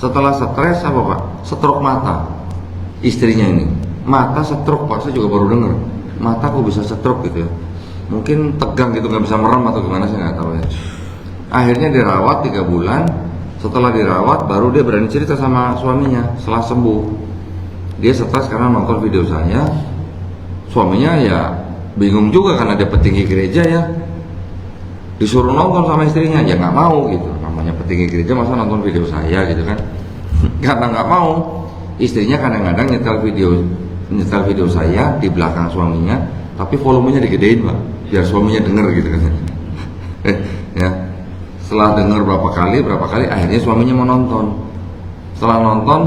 Setelah stres apa Pak? Stroke mata istrinya ini. Mata stroke Pak, saya juga baru dengar. Mata kok bisa stroke gitu ya? Mungkin tegang gitu, nggak bisa merem atau gimana, saya nggak tahu ya. Akhirnya dirawat 3 bulan. Setelah dirawat baru dia berani cerita sama suaminya setelah sembuh. Dia stres karena nonton video saya. Suaminya ya bingung juga karena dia petinggi gereja ya. Disuruh nonton sama istrinya, ya nggak mau gitu. Namanya petinggi gereja masa nonton video saya gitu kan? Karena nggak mau. Istrinya kadang-kadang nyetel video saya di belakang suaminya, tapi volumenya digedein Pak, biar suaminya denger gitu kan. Ya. Setelah denger berapa kali, akhirnya suaminya mau nonton. Setelah nonton,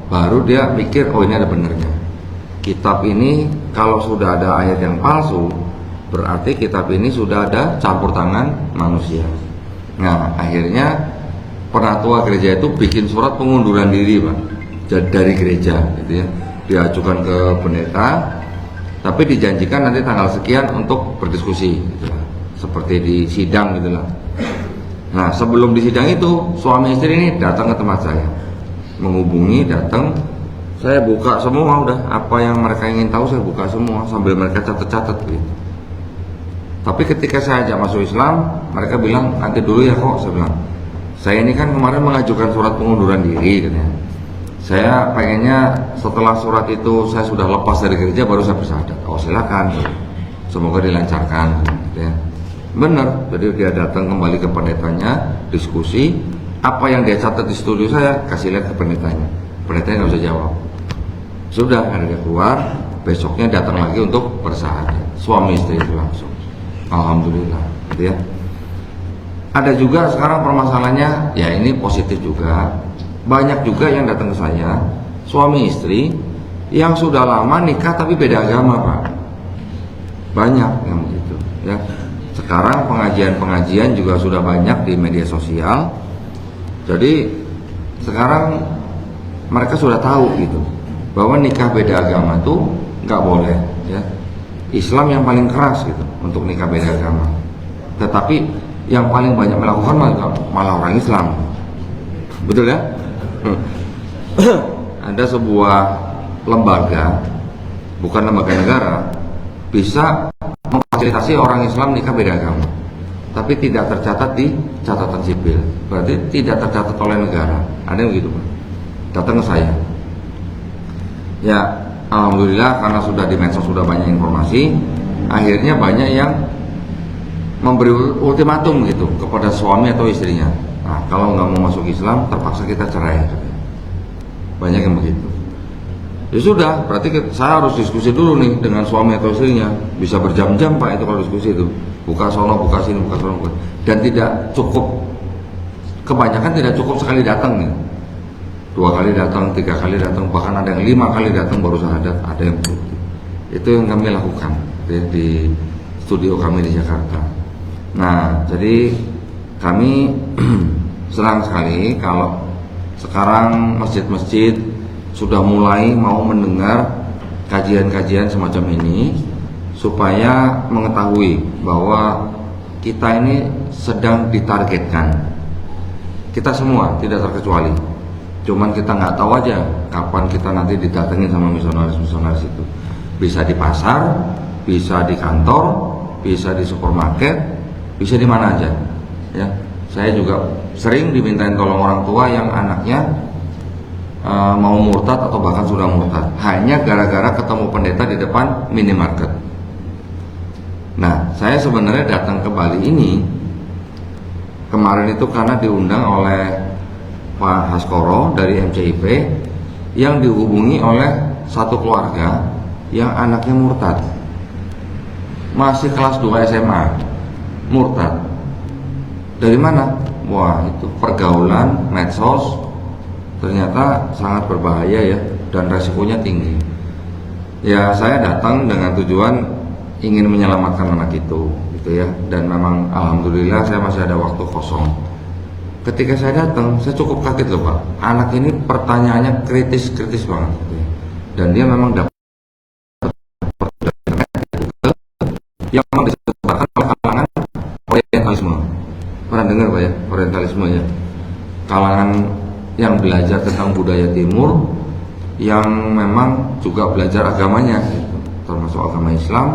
baru dia mikir, oh ini ada benernya. Kitab ini kalau sudah ada ayat yang palsu, berarti kitab ini sudah ada campur tangan manusia. Nah, akhirnya penatua gereja itu bikin surat pengunduran diri Pak, dari gereja gitu ya. Diajukan ke pendeta, tapi dijanjikan nanti tanggal sekian untuk berdiskusi gitu lah. Seperti di sidang gitu lah. Nah, sebelum di sidang itu suami istri ini datang ke tempat saya, menghubungi, datang, saya buka semua, udah apa yang mereka ingin tahu saya buka semua sambil mereka catat-catat gitu. Tapi ketika saya ajak masuk Islam, mereka bilang nanti dulu ya kok. Saya bilang, saya ini kan kemarin mengajukan surat pengunduran diri gitu ya. Saya pengennya setelah surat itu saya sudah lepas dari gereja baru saya bersyahadat. Oh silakan, semoga dilancarkan gitu ya. Benar, jadi dia datang kembali ke pendetanya, diskusi, apa yang dia catat di studio saya kasih lihat ke pendetanya. Pendetanya nggak bisa jawab. Sudah, ada dia keluar, besoknya datang lagi untuk bersyahadat. Suami istri itu langsung. Alhamdulillah, gitu ya. Ada juga sekarang permasalahannya, ya ini positif juga. Banyak juga yang datang ke saya, suami istri yang sudah lama nikah tapi beda agama Pak. Banyak yang begitu, ya. Sekarang pengajian-pengajian juga sudah banyak di media sosial. Jadi sekarang mereka sudah tahu gitu bahwa nikah beda agama tuh nggak boleh ya. Islam yang paling keras gitu untuk nikah beda agama. Tetapi yang paling banyak melakukan malah orang Islam. Betul ya? Ada sebuah lembaga, bukan lembaga negara, bisa memfasilitasi orang Islam nikah beda agama. tapi tidak tercatat di catatan sipil, berarti tidak tercatat oleh negara. Ada yang begitu Pak, datang ke saya. Ya alhamdulillah karena sudah di medsos sudah banyak informasi, akhirnya banyak yang memberi ultimatum gitu kepada suami atau istrinya. Nah kalau nggak mau masuk Islam terpaksa kita cerai. Banyak yang begitu. Ya sudah, berarti saya harus diskusi dulu nih dengan suami atau istrinya. Bisa berjam-jam Pak itu kalau diskusi itu. Buka sono, buka sini, buka sono, buka. Dan tidak cukup, kebanyakan tidak cukup sekali datang nih. 2 kali datang, 3 kali datang, bahkan ada yang 5 kali datang baru syahadat, ada yang begitu. Itu yang kami lakukan di studio kami di Jakarta. Nah, jadi kami senang sekali kalau sekarang masjid-masjid sudah mulai mau mendengar kajian-kajian semacam ini supaya mengetahui bahwa kita ini sedang ditargetkan. Kita semua tidak terkecuali. Cuman kita nggak tahu aja kapan kita nanti didatengin sama misionaris-misionaris itu. Bisa di pasar, bisa di kantor, bisa di supermarket, bisa di mana aja. Ya, saya juga sering dimintain tolong orang tua yang anaknya mau murtad atau bahkan sudah murtad hanya gara-gara ketemu pendeta di depan minimarket. Nah, saya sebenarnya datang ke Bali ini kemarin itu karena diundang oleh Pak Haskoro dari MCIP yang dihubungi oleh satu keluarga yang anaknya murtad, masih kelas 2 SMA, murtad. Dari mana? Wah, itu pergaulan medsos ternyata sangat berbahaya ya, dan resikonya tinggi. Ya saya datang dengan tujuan ingin menyelamatkan anak itu gitu ya, dan memang alhamdulillah saya masih ada waktu kosong. Ketika saya datang saya cukup kaget loh Pak, anak ini pertanyaannya kritis banget gitu ya. Dan dia memang dapat yang memang disebarkan oleh kalangan orientalisme. Pernah dengar Pak ya, orientalisme ya, kalangan yang belajar tentang budaya timur, yang memang juga belajar agamanya gitu, termasuk agama Islam,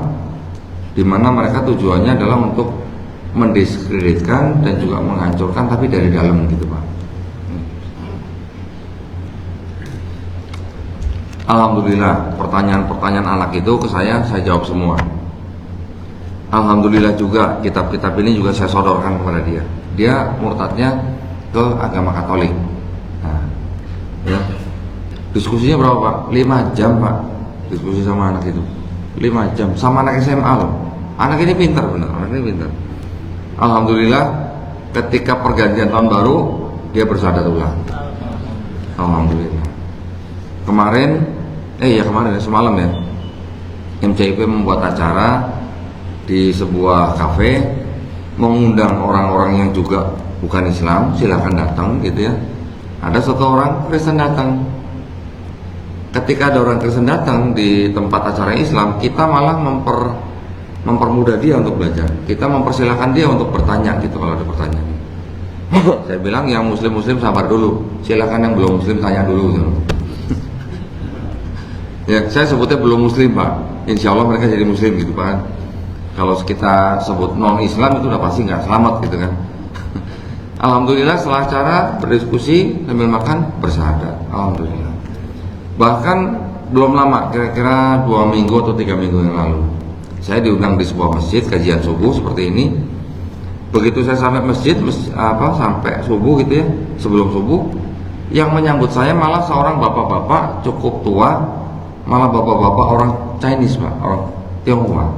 di mana mereka tujuannya adalah untuk mendiskreditkan dan juga menghancurkan, tapi dari dalam gitu Pak. Alhamdulillah pertanyaan-pertanyaan anak itu ke saya jawab semua. Alhamdulillah juga kitab-kitab ini juga saya sodorkan kepada dia. Dia murtadnya ke agama Katolik. Nah, ya. Diskusinya berapa Pak? 5 jam Pak, diskusi sama anak itu. 5 jam sama anak SMA loh. Anak ini pintar benar, anak ini pintar. Alhamdulillah ketika pergantian tahun baru dia bersyahadat ulang. Alhamdulillah. Kemarin semalam ya, MCIP membuat acara di sebuah kafe, mengundang orang-orang yang juga bukan Islam, silahkan datang gitu ya. Ada satu orang Kristen datang. Ketika ada orang Kristen datang di tempat acara Islam, kita malah mempermudah dia untuk belajar. Kita mempersilahkan dia untuk bertanya gitu kalau ada pertanyaan. Saya bilang yang muslim sabar dulu, silakan yang belum muslim tanya dulu gitu. Ya, saya sebutnya belum muslim Pak, insya Allah mereka jadi muslim gitu Pak. Kalau kita sebut non Islam itu udah pasti nggak selamat gitu kan. Alhamdulillah setelah acara berdiskusi sambil makan bersyahadat. Alhamdulillah. Bahkan belum lama, kira-kira 2 minggu atau 3 minggu yang lalu, saya diundang di sebuah masjid kajian subuh seperti ini. Begitu saya sampai masjid sampai subuh gitu ya, sebelum subuh, yang menyambut saya malah seorang bapak-bapak cukup tua, malah bapak-bapak orang Chinese Pak, orang Tionghoa.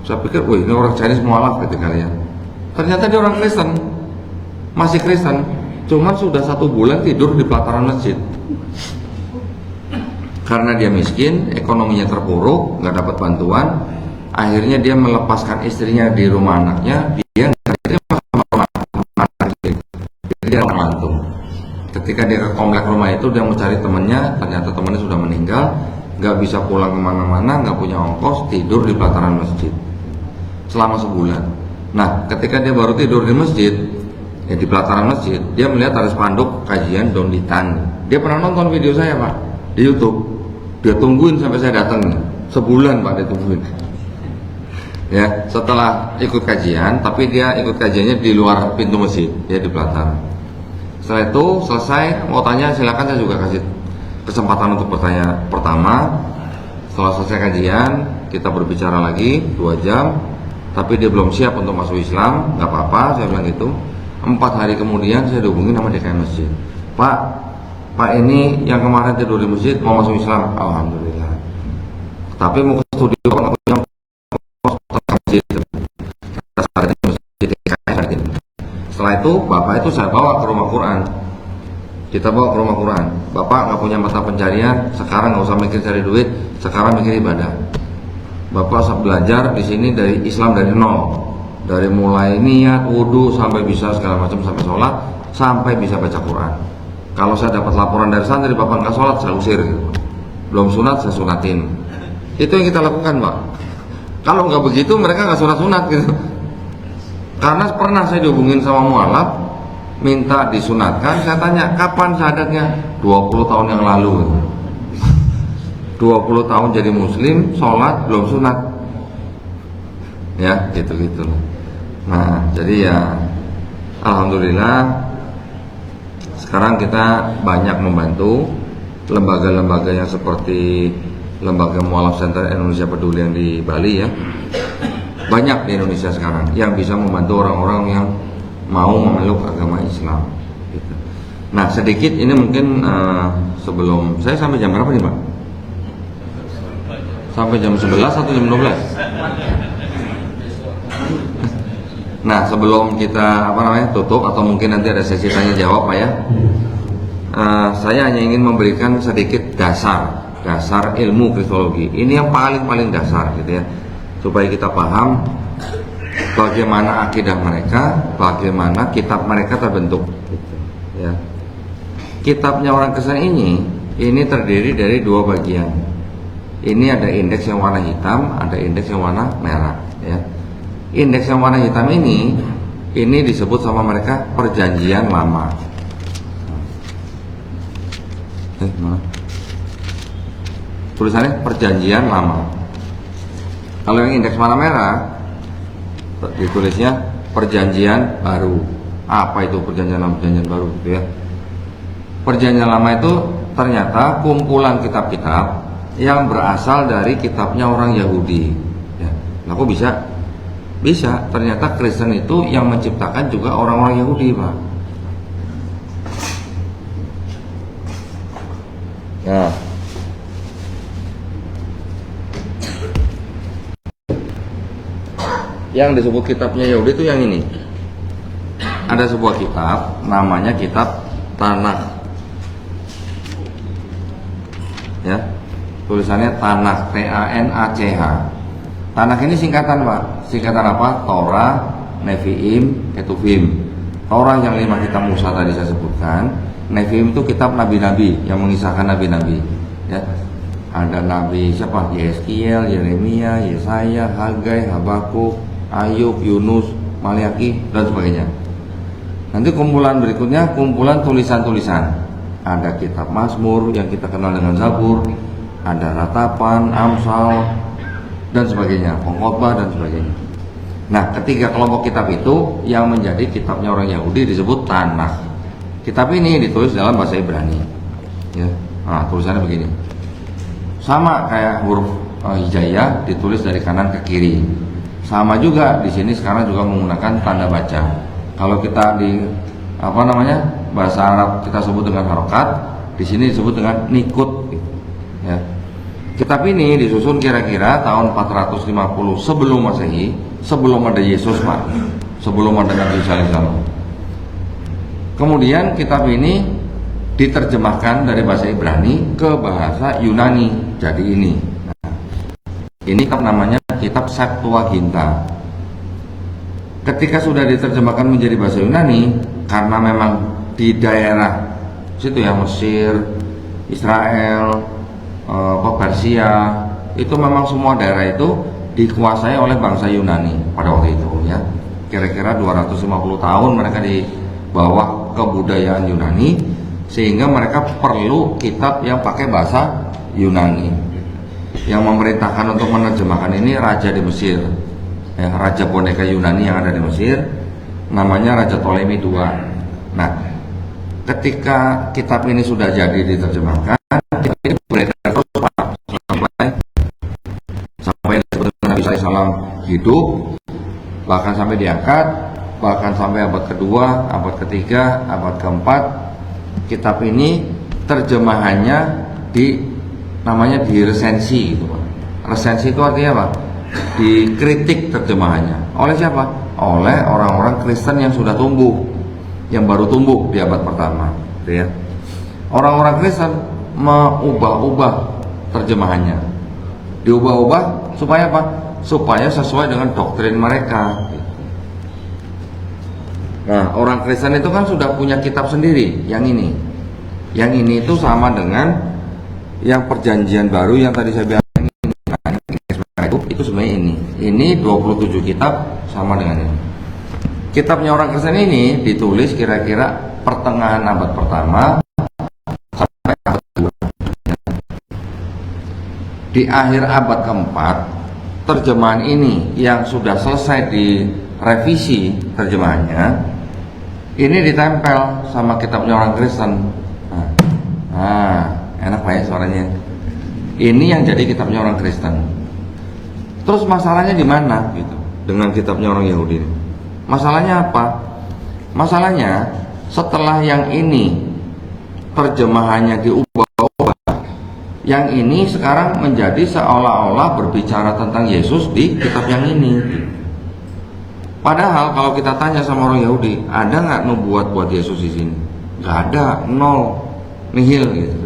Saya pikir, wih ini orang Chinese mualaf gitu kali ya. Ternyata dia orang Kristen, masih Kristen, cuman sudah 1 bulan tidur di pelataran masjid. Karena dia miskin, ekonominya terpuruk, nggak dapat bantuan, akhirnya dia melepaskan istrinya di rumah anaknya, dia nggak terima sama rumah anaknya, jadi dia ngelantung. Ketika dia ke komplek rumah itu, dia mencari temannya, ternyata temannya sudah meninggal, nggak bisa pulang kemana-mana, nggak punya ongkos, tidur di pelataran masjid selama sebulan. Nah, ketika dia baru tidur di masjid, ya di pelataran masjid, dia melihat ada spanduk kajian Don Litan. Dia pernah nonton video saya Pak di YouTube. Dia tungguin sampai saya datang, sebulan Pak dia tungguin. Ya, setelah ikut kajian, tapi dia ikut kajiannya di luar pintu masjid, ya di belakang. Setelah itu selesai, mau tanya silakan, saya juga kasih kesempatan untuk bertanya pertama. Setelah selesai kajian, kita berbicara lagi 2 jam, tapi dia belum siap untuk masuk Islam, nggak apa-apa, saya bilang gitu. 4 hari kemudian saya dihubungin sama DKM masjid. Pak ini yang kemarin tidur di masjid mau masuk Islam, alhamdulillah. Tapi mau ke studio nggak punya masjid. Setelah itu bapak itu saya bawa ke rumah Quran. Kita bawa ke rumah Quran. Bapak nggak punya mata pencarian, sekarang nggak usah mikir cari duit, sekarang mikir ibadah. Bapak belajar di sini dari Islam dari nol, dari mulai niat, wudhu sampai bisa segala macam, sampai sholat, sampai bisa baca Quran. Kalau saya dapat laporan dari santri bapak nggak sholat, saya usir. Belum sunat, saya sunatin. Itu yang kita lakukan, Pak. Kalau nggak begitu mereka nggak sunat-sunat gitu. Karena pernah saya dihubungin sama mualaf, minta disunatkan, saya tanya kapan syahadatnya? 20 tahun yang lalu. 20 tahun jadi muslim, sholat belum sunat. Ya, gitu-gitu. Nah, jadi ya alhamdulillah sekarang kita banyak membantu lembaga-lembaga yang seperti Lembaga Mualaf Center Indonesia Peduli yang di Bali ya. Banyak di Indonesia sekarang yang bisa membantu orang-orang yang mau memeluk agama Islam gitu. Nah, sedikit ini mungkin sebelum saya sampai jam berapa nih, Pak? Sampai jam 11 atau jam 12? Nah, sebelum kita tutup atau mungkin nanti ada sesi tanya jawab, Pak ya. Saya hanya ingin memberikan sedikit dasar ilmu kristologi. Ini yang paling dasar gitu ya. Supaya kita paham bagaimana akidah mereka, bagaimana kitab mereka terbentuk gitu, ya. Kitabnya orang Kristen ini terdiri dari 2 bagian. Ini ada indeks yang warna hitam, ada indeks yang warna merah ya. Indeks yang warna hitam ini disebut sama mereka Perjanjian Lama. Mana? Tulisannya Perjanjian Lama. Kalau yang indeks warna merah ditulisnya Perjanjian Baru. Apa itu Perjanjian Lama, Perjanjian Baru gitu ya? Perjanjian Lama itu ternyata kumpulan kitab-kitab yang berasal dari kitabnya orang Yahudi. Ya, nah, kok bisa? Bisa. Ternyata Kristen itu yang menciptakan juga orang-orang Yahudi, Pak. Nah, yang disebut kitabnya Yahudi itu yang ini. Ada sebuah kitab, namanya kitab Tanakh. Ya, tulisannya Tanakh, T-A-N-A-C-H. Tanakh ini singkatan, Pak. Singkatan apa? Torah, Nevi'im, Ketuvim. Torah yang 5 kitab Musa tadi saya sebutkan. Nevi'im itu kitab nabi-nabi yang mengisahkan nabi-nabi. Ya, ada nabi siapa? Yeskiel, Yeremia, Yesaya, Hagai, Habakuk, Ayub, Yunus, Maliaki, dan sebagainya. Nanti kumpulan berikutnya kumpulan tulisan-tulisan. Ada kitab Mazmur yang kita kenal dengan Zabur, ada Ratapan, Amsal, dan sebagainya, Pengkhotbah dan sebagainya. Nah, ketiga kelompok kitab itu yang menjadi kitabnya orang Yahudi disebut Tanakh. Kitab ini ditulis dalam bahasa Ibrani. Ya, nah, tulisannya begini. Sama kayak huruf hijaiyah ditulis dari kanan ke kiri. Sama juga di sini sekarang juga menggunakan tanda baca. Kalau kita di bahasa Arab kita sebut dengan harokat, di sini disebut dengan nikut. Ya. Kitab ini disusun kira-kira tahun 450 sebelum Masehi, sebelum ada Yesus, Pak, sebelum ada Nabi Isa alaihissalam. Kemudian kitab ini diterjemahkan dari bahasa Ibrani ke bahasa Yunani. Jadi ini. Ini kitab namanya kitab Septuaginta. Ketika sudah diterjemahkan menjadi bahasa Yunani, karena memang di daerah situ ya, Mesir, Israel, Persia, itu memang semua daerah itu dikuasai oleh bangsa Yunani pada waktu itu ya. Kira-kira 250 tahun mereka di bawah kebudayaan Yunani, sehingga mereka perlu kitab yang pakai bahasa Yunani. Yang memerintahkan untuk menerjemahkan ini raja di Mesir, ya, raja boneka Yunani yang ada di Mesir, namanya Raja Ptolemy II. Nah, ketika kitab ini sudah jadi diterjemahkan, kitab ini beredar terus Pak, sampai Nabi SAW hidup, bahkan sampai diangkat, bahkan sampai abad kedua, abad ketiga, abad keempat. Kitab ini terjemahannya namanya diresensi gitu Pak. Resensi itu artinya apa? Dikritik terjemahannya. Oleh siapa? Oleh orang-orang Kristen yang sudah tumbuh, yang baru tumbuh di abad pertama, gitu ya. Orang-orang Kristen mengubah-ubah terjemahannya, diubah-ubah supaya apa? Supaya sesuai dengan doktrin mereka. Nah, orang Kristen itu kan sudah punya kitab sendiri, yang ini. Yang ini itu sama dengan yang perjanjian baru yang tadi saya bilang ini. Nah, itu sebenarnya ini. Ini 27 kitab sama dengan ini. Kitabnya orang Kristen ini ditulis kira-kira pertengahan abad pertama sampai abad kedua. Di akhir abad keempat, terjemahan ini yang sudah selesai direvisi terjemahannya, ini ditempel sama kitabnya orang Kristen. Enak Pak ya suaranya. Ini yang jadi kitabnya orang Kristen. Terus masalahnya di mana gitu dengan kitabnya orang Yahudi? Masalahnya apa? Masalahnya setelah yang ini terjemahannya diubah-ubah, yang ini sekarang menjadi seolah-olah berbicara tentang Yesus di kitab yang ini. Padahal kalau kita tanya sama orang Yahudi, ada nggak nubuat buat Yesus di sini? Nggak ada, nol, nihil gitu.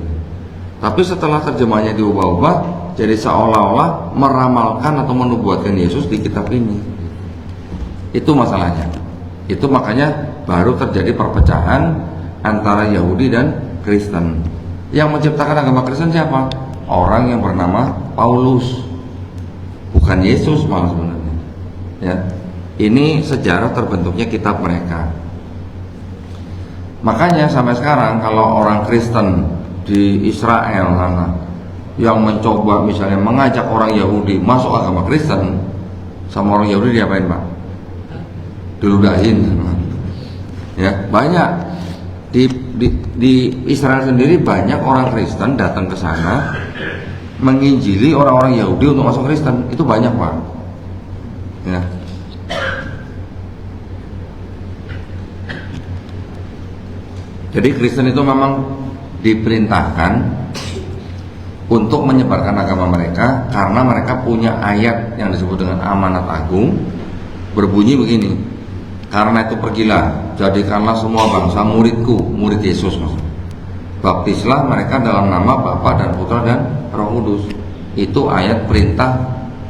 Tapi setelah terjemahannya diubah-ubah, jadi seolah-olah meramalkan atau menubuatkan Yesus di kitab ini. Itu masalahnya. Itu makanya baru terjadi perpecahan antara Yahudi dan Kristen. Yang menciptakan agama Kristen siapa? Orang yang bernama Paulus, bukan Yesus malah sebenarnya. Ya. Ini sejarah terbentuknya kitab mereka. Makanya sampai sekarang kalau orang Kristen di Israel sana yang mencoba misalnya mengajak orang Yahudi masuk agama Kristen, sama orang Yahudi diapain Pak? Diludahin. Ya, banyak di Israel sendiri banyak orang Kristen datang ke sana menginjili orang-orang Yahudi untuk masuk Kristen. Itu banyak Pak. Ya. Jadi Kristen itu memang diperintahkan untuk menyebarkan agama mereka karena mereka punya ayat yang disebut dengan amanat agung, berbunyi begini: karena itu pergilah, jadikanlah semua bangsa muridku, murid Yesus maksudnya. Baptislah mereka dalam nama Bapa dan Putra dan Roh Kudus. Itu ayat perintah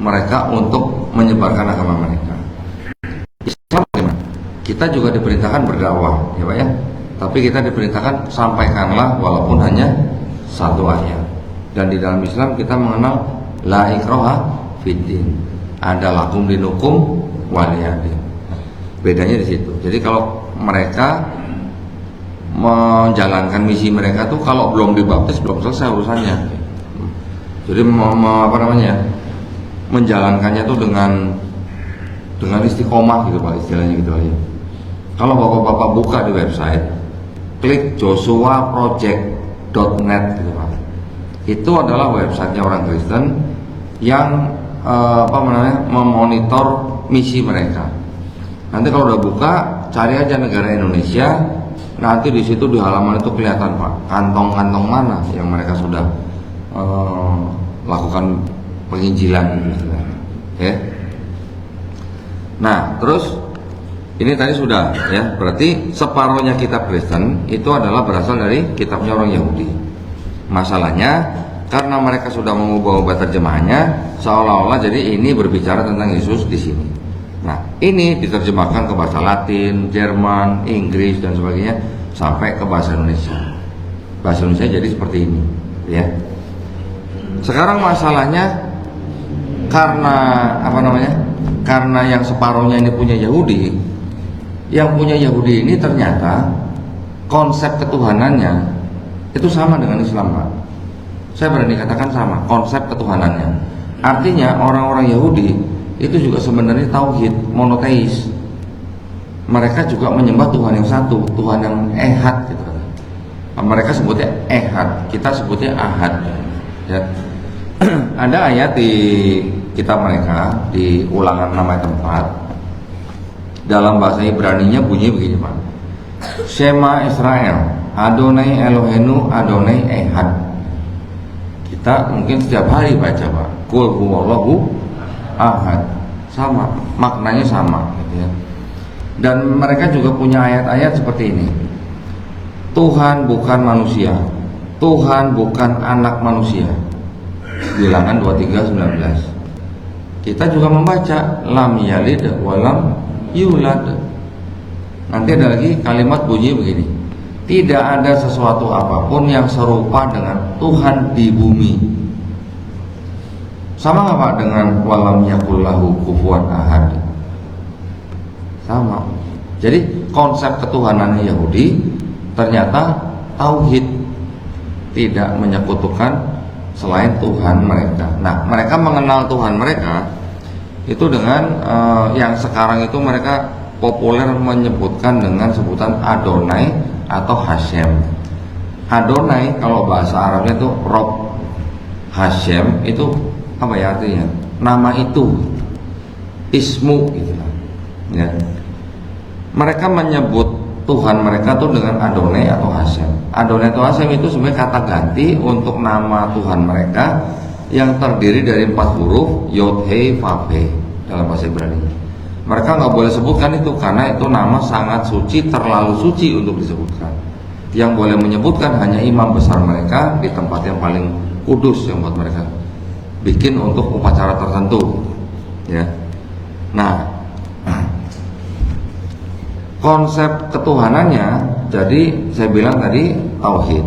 mereka untuk menyebarkan agama mereka. Islam bagaimana? Kita juga diperintahkan berdakwah, ya Pak ya. Tapi kita diperintahkan sampaikanlah walaupun hanya satu ayat. Dan di dalam Islam kita mengenal la ikraha fiddin. Ada lakum dinukum waliyadin. Bedanya di situ. Jadi kalau mereka menjalankan misi mereka tuh kalau belum dibaptis belum selesai urusannya. Jadi menjalankannya tuh dengan istiqomah gitu Pak, istilahnya gitu aja. Kalau Bapak-bapak buka di website, klik joshuaproject.net gitu Pak. Itu adalah websitenya orang Kristen yang memonitor misi mereka. Nanti kalau udah buka, cari aja negara Indonesia. Nanti di situ di halaman itu kelihatan Pak, kantong-kantong mana yang mereka sudah lakukan penginjilan gitu. Ya. Nah, terus ini tadi sudah ya, berarti separohnya kitab Kristen itu adalah berasal dari kitabnya orang Yahudi. Masalahnya karena mereka sudah mengubah-ubah terjemahannya seolah-olah jadi ini berbicara tentang Yesus di sini. Nah, ini diterjemahkan ke bahasa Latin, Jerman, Inggris dan sebagainya sampai ke bahasa Indonesia. Bahasa Indonesia jadi seperti ini, ya. Sekarang masalahnya karena karena yang separohnya ini punya Yahudi, yang punya Yahudi ini ternyata konsep ketuhanannya itu sama dengan Islam Pak. Saya berani katakan sama konsep ketuhanannya. Artinya orang-orang Yahudi itu juga sebenarnya tauhid monoteis. Mereka juga menyembah Tuhan yang satu, Tuhan yang ehad gitu. Mereka sebutnya ehad, kita sebutnya ahad ya. Ada ayat di kitab mereka di Ulangan Nama Tempat, dalam bahasa Ibraninya bunyi begini Pak, Shema Israel Adonai Elohenu Adonai Ehad. Kita mungkin setiap hari baca Pak, Qul huwallahu ahad, sama, maknanya sama gitu ya. Dan mereka juga punya ayat-ayat seperti ini, Tuhan bukan manusia, Tuhan bukan anak manusia. Bilangan 23:19. Kita juga membaca lam yalid walam yulad. Nanti ada lagi kalimat bunyi begini, tidak ada sesuatu apapun yang serupa dengan Tuhan di bumi. Sama nggak Pak dengan walam yakullahu kufuwan ahad? Sama. Jadi konsep ketuhanan Yahudi ternyata tauhid, tidak menyekutukan selain Tuhan mereka. Nah, mereka mengenal Tuhan mereka itu dengan yang sekarang itu mereka populer menyebutkan dengan sebutan Adonai atau Hashem. Adonai kalau bahasa Arabnya itu Rob, Hashem itu apa ya artinya? Nama itu, ismu gitu ya. Mereka menyebut Tuhan mereka tuh dengan Adonai atau Hashem. Adonai atau Hashem itu sebenarnya kata ganti untuk nama Tuhan mereka yang terdiri dari 4 huruf Yod He Vav He dalam bahasa Ibrani. Mereka nggak boleh sebutkan itu karena itu nama sangat suci, terlalu suci untuk disebutkan. Yang boleh menyebutkan hanya imam besar mereka di tempat yang paling kudus yang buat mereka bikin untuk upacara tertentu ya. Nah, konsep ketuhanannya, jadi saya bilang tadi tauhid.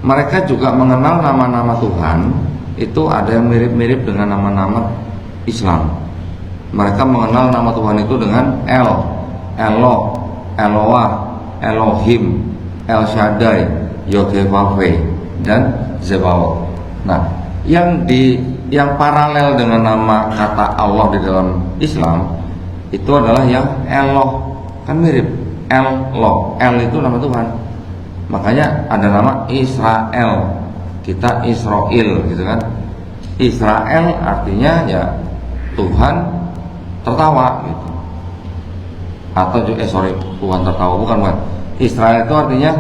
Mereka juga mengenal nama-nama Tuhan itu ada yang mirip-mirip dengan nama-nama Islam. Mereka mengenal nama Tuhan itu dengan El, Eloh, Eloah, Elohim, El Shaddai, Yod-Heh-Vav-He, dan Zebaoth. Nah, yang paralel dengan nama kata Allah di dalam Islam itu adalah yang Eloh, kan mirip Eloh, El itu nama Tuhan. Makanya ada nama Israel, kita Israel gitu kan. Israel artinya ya Tuhan tertawa gitu. Atau Tuhan tertawa, bukan. Israel itu artinya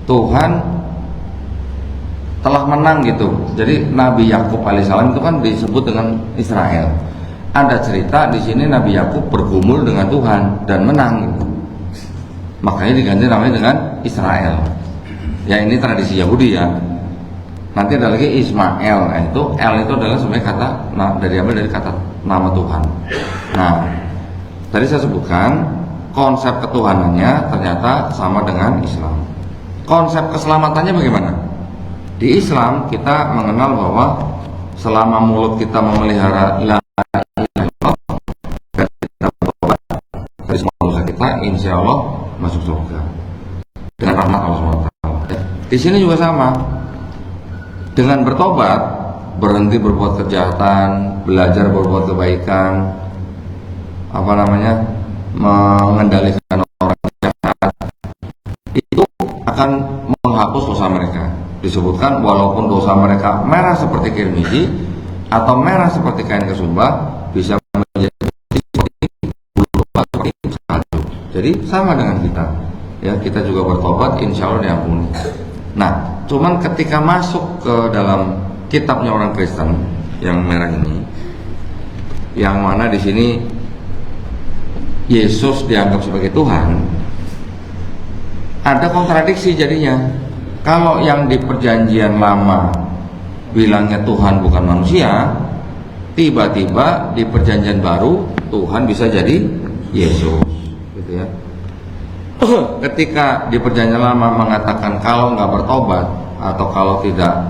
Tuhan telah menang gitu. Jadi Nabi Yakub alaihissalam itu kan disebut dengan Israel. Ada cerita di sini Nabi Yakub bergumul dengan Tuhan dan menang gitu. Makanya diganti namanya dengan Israel. Ya ini tradisi Yahudi ya. Nanti ada lagi Ismail. Itu El itu adalah sebenarnya kata ambil dari kata nama Tuhan. Nah, tadi saya sebutkan konsep ketuhanannya ternyata sama dengan Islam. Konsep keselamatannya bagaimana? Di Islam kita mengenal bahwa selama mulut kita memelihara la ilaha illallah, dari semua dosa kita insya Allah masuk surga dengan rahmat Allah SWT. Di sini juga sama. Dengan bertobat, berhenti berbuat kejahatan, belajar berbuat kebaikan, mengendalikan orang jahat, itu akan menghapus dosa mereka. Disebutkan walaupun dosa mereka merah seperti kirmidi atau merah seperti kain kesumba, bisa menjadi seperti bulu domba, seperti salju. Jadi sama dengan kita ya, kita juga bertobat insya Allah diampuni. Nah, cuman ketika masuk ke dalam kitabnya orang Kristen yang merah ini, yang mana di sini Yesus dianggap sebagai Tuhan, ada kontradiksi jadinya. Kalau yang di perjanjian lama bilangnya Tuhan bukan manusia, tiba-tiba di perjanjian baru Tuhan bisa jadi Yesus, gitu ya. Ketika di perjanjian lama mengatakan kalau nggak bertobat atau kalau tidak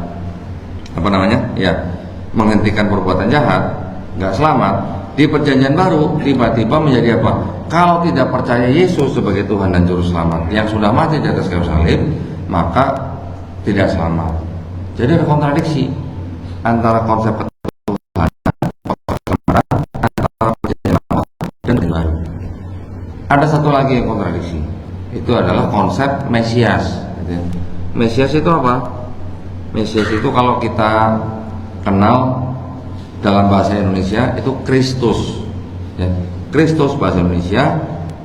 menghentikan perbuatan jahat nggak selamat, di perjanjian baru tiba-tiba menjadi apa? Kalau tidak percaya Yesus sebagai Tuhan dan Juru Selamat yang sudah mati di atas kayu salib, maka tidak selamat. Jadi ada kontradiksi antara konsep ketuhanan Ada satu lagi yang kontradiksi, itu adalah konsep Mesias gitu ya. Mesias itu apa? Mesias itu kalau kita kenal dalam bahasa Indonesia itu Kristus ya. Kristus bahasa Indonesia,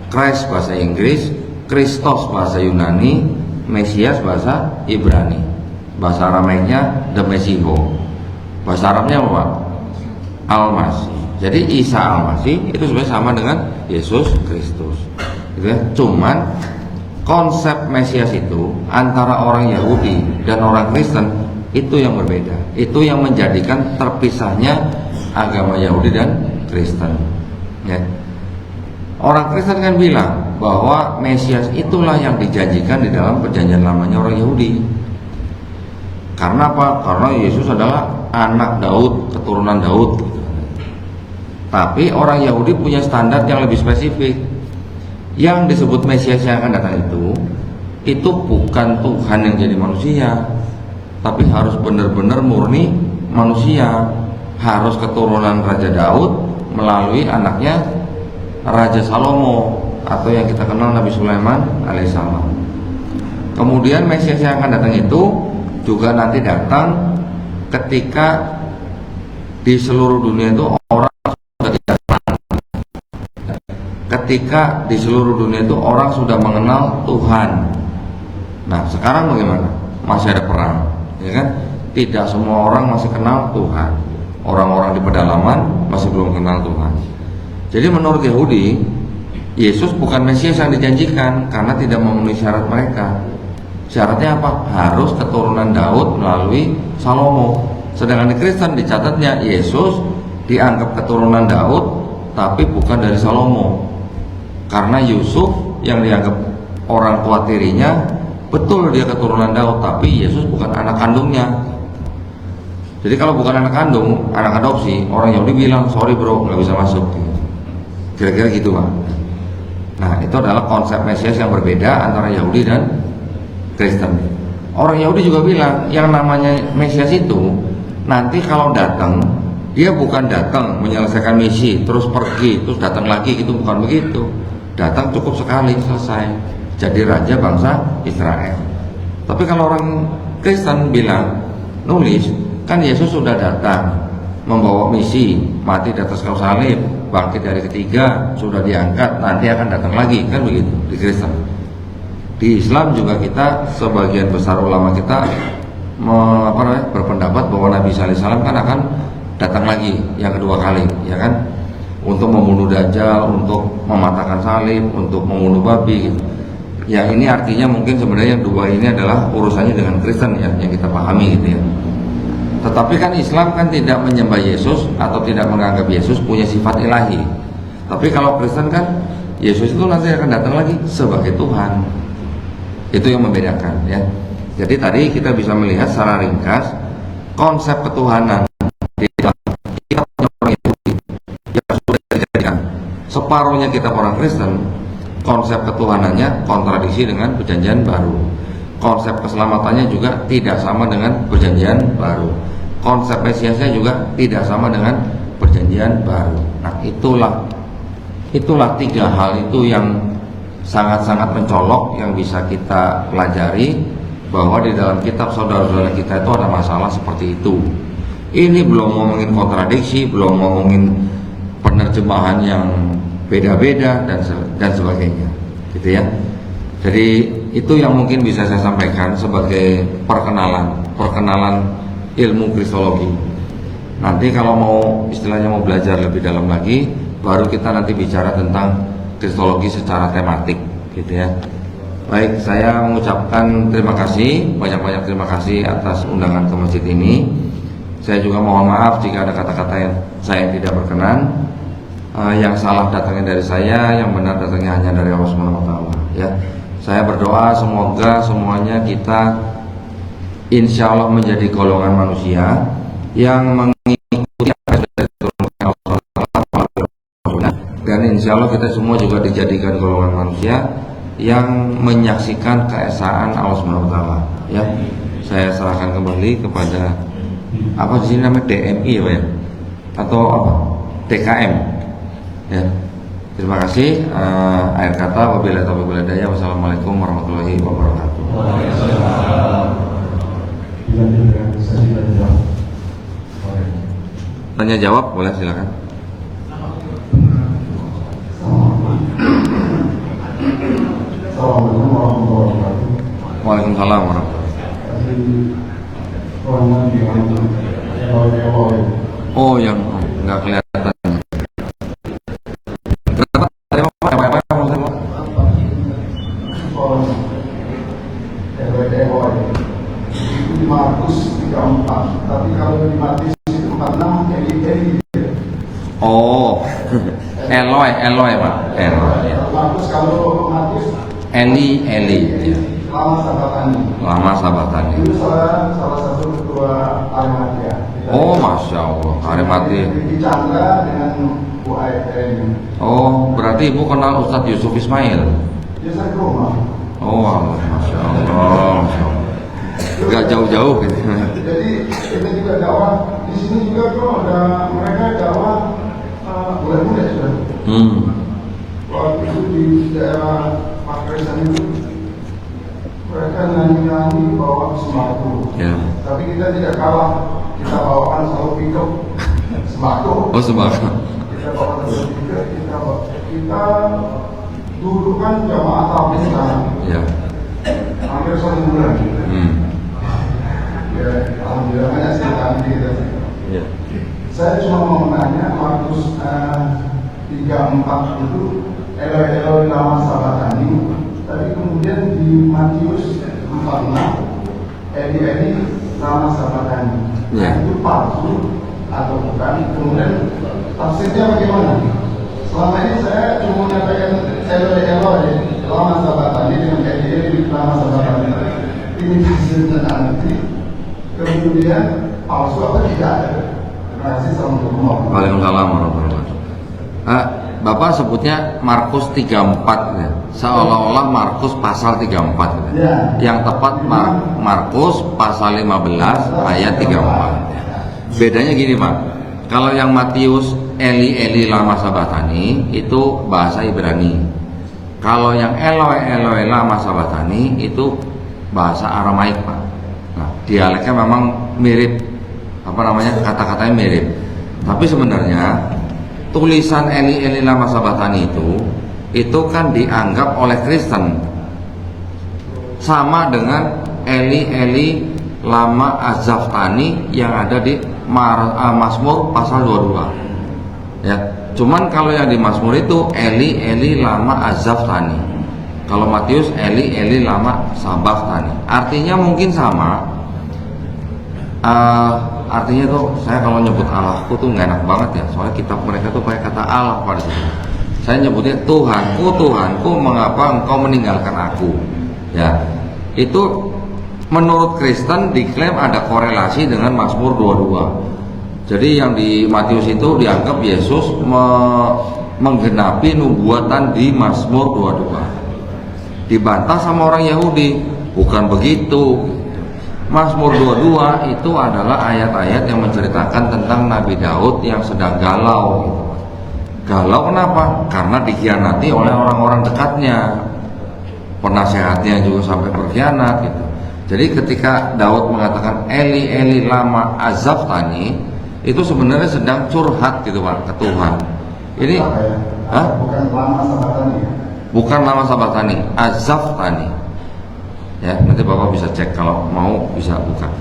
Christ bahasa Inggris, Christos bahasa Yunani, Mesias bahasa Ibrani. Bahasa Aramaiknya the Mesiho. Bahasa Arabnya apa? Al-Masih. Jadi Isa Al-Masih itu sebenarnya sama dengan Yesus Kristus gitu ya. Cuman konsep Mesias itu antara orang Yahudi dan orang Kristen itu yang berbeda. Itu yang menjadikan terpisahnya agama Yahudi dan Kristen ya. Orang Kristen kan bilang bahwa Mesias itulah yang dijanjikan di dalam perjanjian lamanya orang Yahudi. Karena apa? Karena Yesus adalah anak Daud, keturunan Daud. Tapi orang Yahudi punya standar yang lebih spesifik. Yang disebut Mesias yang akan datang itu bukan Tuhan yang jadi manusia, tapi harus benar-benar murni manusia. Harus keturunan Raja Daud melalui anaknya Raja Salomo, atau yang kita kenal Nabi Sulaiman alaihissalam. Kemudian Mesias yang akan datang itu juga nanti datang ketika di seluruh dunia itu orang sudah tidak perang. Ketika di seluruh dunia itu orang sudah mengenal Tuhan. Nah sekarang bagaimana? Masih ada perang, ya kan? Tidak semua orang masih kenal Tuhan. Orang-orang di pedalaman masih belum kenal Tuhan. Jadi menurut Yahudi, Yesus bukan Mesias yang dijanjikan karena tidak memenuhi syarat mereka. Syaratnya apa? Harus keturunan Daud melalui Salomo. Sedangkan di Kristen dicatatnya Yesus dianggap keturunan Daud tapi bukan dari Salomo. Karena Yusuf yang dianggap orang tua tirinya betul dia keturunan Daud, tapi Yesus bukan anak kandungnya. Jadi kalau bukan anak kandung, anak adopsi, orang Yahudi bilang sorry bro, nggak bisa masuk. Kira-kira gitu Pak. Nah itu adalah konsep Mesias yang berbeda antara Yahudi dan Kristen. Orang Yahudi juga bilang yang namanya Mesias itu nanti kalau datang, dia bukan datang menyelesaikan misi terus pergi terus datang lagi, gitu, bukan begitu. Datang cukup sekali selesai jadi raja bangsa Israel. Tapi kalau orang Kristen bilang, nulis kan Yesus sudah datang membawa misi, mati di atas kayu salib, bangkit dari ketiga, sudah diangkat, nanti akan datang lagi, kan begitu di Kristen. Di Islam juga kita, sebagian besar ulama kita berpendapat bahwa Nabi sallallahu alaihi wasallam kan akan datang lagi yang kedua kali, ya kan, untuk membunuh Dajjal, untuk mematahkan salib, untuk membunuh babi gitu. Ya ini artinya mungkin sebenarnya dua ini adalah urusannya dengan Kristen ya, yang kita pahami gitu ya. Tetapi kan Islam kan tidak menyembah Yesus atau tidak menganggap Yesus punya sifat ilahi. Tapi kalau Kristen kan Yesus itu nanti akan datang lagi sebagai Tuhan. Itu yang membedakan ya. Jadi tadi kita bisa melihat secara ringkas konsep ketuhanan di dalam kitab orang Yahudi yang sudah dijadikan separuhnya kitab orang Kristen. Konsep ketuhanannya kontradiksi dengan perjanjian baru. Konsep keselamatannya juga tidak sama dengan perjanjian baru. Konsep Mesiasnya juga tidak sama dengan perjanjian baru. Nah itulah tiga hal itu yang sangat-sangat mencolok yang bisa kita pelajari, bahwa di dalam kitab saudara-saudara kita itu ada masalah seperti itu. Ini belum ngomongin kontradiksi, belum ngomongin penerjemahan yang beda-beda dan sebagainya, gitu ya. Jadi itu yang mungkin bisa saya sampaikan sebagai perkenalan ilmu kristologi. Nanti kalau mau istilahnya mau belajar lebih dalam lagi, baru kita nanti bicara tentang kristologi secara tematik, gitu ya. Baik, saya mengucapkan terima kasih, banyak-banyak terima kasih atas undangan ke masjid ini. Saya juga mohon maaf jika ada kata-kata yang saya tidak berkenan. Yang salah datangnya dari saya, yang benar datangnya hanya dari Allah SWT ya. Saya berdoa semoga semuanya kita insya Allah menjadi golongan manusia yang mengikuti apa yang sudah diturunkan Allah SWT, dan insya Allah kita semua juga dijadikan golongan manusia yang menyaksikan keesaan Allah SWT ya. Saya serahkan kembali kepada apa di sini namanya DMI ya, atau apa DKM ya, Terima kasih. Akhir kata, wabillahi taufiq wal hidayah. Wassalamualaikum warahmatullahi wabarakatuh. Tanya jawab boleh, silakan. Assalamualaikum warahmatullahi wabarakatuh. Waalaikumsalam warahmatullahi wabarakatuh. Oh, yang nggak kelihatan. Markus 34, tapi kalau di Matius itu 46 Eli. Oh, Eloi Pak. Eloi. Markus kalau Matius Eli. Ya. Lama Sabatani. Itu Itu salah satu ketua Arimatia. Oh, masya Allah, Arimatia. Di Chandra dengan Bu Aiden. Oh, berarti ibu kenal Ustadz Yusuf Ismail? Dia saya ke rumah. Oh, Allah, masya Allah, masya Allah. Gak jauh-jauh gitu. Jadi kita juga dakwah di sini juga kok ada mereka dakwah bulan muda sudah. Waktu itu di daerah Pakresan itu mereka nyanyi bawa sembako. Ya. Tapi kita tidak kalah, kita bawakan selalu pickup sembako. Oh, sembako. Kita bawa kita dudukkan jamaah tabligh sana. Ya. Hampir 1 bulan. Ya, alhamdulillah banyak cerita kita. Ya. Saya cuma mau menanya Markus 34 itu Eloi lama sabatani, tapi kemudian di Matius 46 Eli lama sabatani. Ya. Itu palsu atau bukan? Kemudian tafsirnya bagaimana? Selama ini saya cuma menyampaikan Eloi lama sabatani dengan Eli lama sabatani. Ini tafsirnya nanti. Kemudian palsu apa tidak? Terima kasih. Assalamualaikum. Waalaikumsalam warahmatullahi wabarakatuh. Bapak sebutnya Markus 34 ya. Seolah-olah Markus pasal 34 ya. Ya. Yang tepat Markus pasal 15 ayat 34. Bedanya gini Pak. Kalau yang Matius Eli lama sabatani itu bahasa Ibrani. Kalau yang Eloi lama sabatani itu bahasa Aramaik Pak. Nah, dialeknya memang mirip, kata-katanya mirip. Tapi sebenarnya tulisan Eli lama sabatani itu kan dianggap oleh Kristen sama dengan Eli lama azaftani yang ada di Mazmur pasal 22. Ya, cuman kalau yang di Mazmur itu Eli lama azaftani. Kalau Matius Eli lama sabachtani. Artinya mungkin sama. Artinya tuh saya kalau nyebut Allahku tuh nggak enak banget ya. Soalnya kitab mereka tuh pakai kata Allah pada situ. Saya nyebutnya Tuhanku, mengapa engkau meninggalkan aku? Ya, itu menurut Kristen diklaim ada korelasi dengan Mazmur 22. Jadi yang di Matius itu dianggap Yesus menggenapi nubuatan di Mazmur 22. Dibantah sama orang Yahudi, bukan begitu. Mazmur 22 itu adalah ayat-ayat yang menceritakan tentang Nabi Daud yang sedang galau. Galau kenapa? Karena dikhianati oleh orang-orang dekatnya. Penasehatnya juga sampai berkhianat gitu. Jadi ketika Daud mengatakan Eli lama azaftani, itu sebenarnya sedang curhat gitu Pak ke Tuhan. Ini bukan lama sabatani ya? Bukan nama sabatani, azaftani. Ya, nanti Bapak bisa cek kalau mau bisa buka.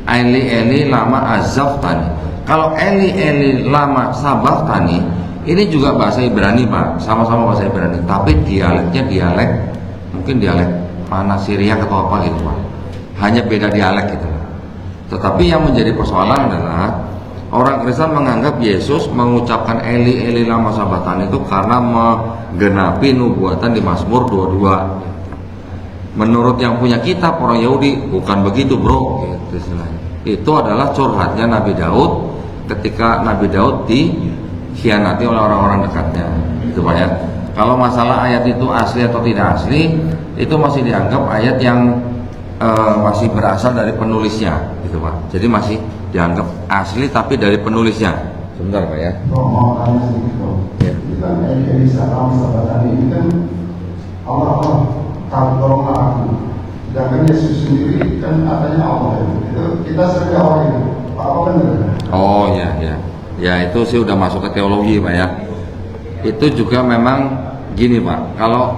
Eli lama azaftani. Kalau Eli lama sabahtani, ini juga bahasa Ibrani Pak, sama-sama bahasa Ibrani, tapi dialeknya mungkin dialek mana Syriak atau apa gitu Pak. Hanya beda dialek gitu. Tetapi yang menjadi persoalan adalah orang Kristen menganggap Yesus mengucapkan Eli lama sabatani itu karena menggenapi nubuatan di Mazmur 22. Menurut yang punya kitab orang Yahudi bukan begitu bro, gitu istilahnya. Itu adalah curhatnya Nabi Daud ketika Nabi Daud dikhianati oleh orang-orang dekatnya, gitu Pak ya. Kalau masalah ayat itu asli atau tidak asli, itu masih dianggap ayat yang masih berasal dari penulisnya, gitu Pak. Jadi masih dianggap asli tapi dari penulisnya. Sebentar Pak ya. Mau tanya sedikit dong. Ya. kan Elisa, sahabat ini kan Allah tolonglah aku. Sedangkan Yesus sendiri kan katanya Allah itu kita sering orang itu. Apa benar? Oh ya, itu sih udah masuk ke teologi Pak ya. Itu juga memang gini Pak, kalau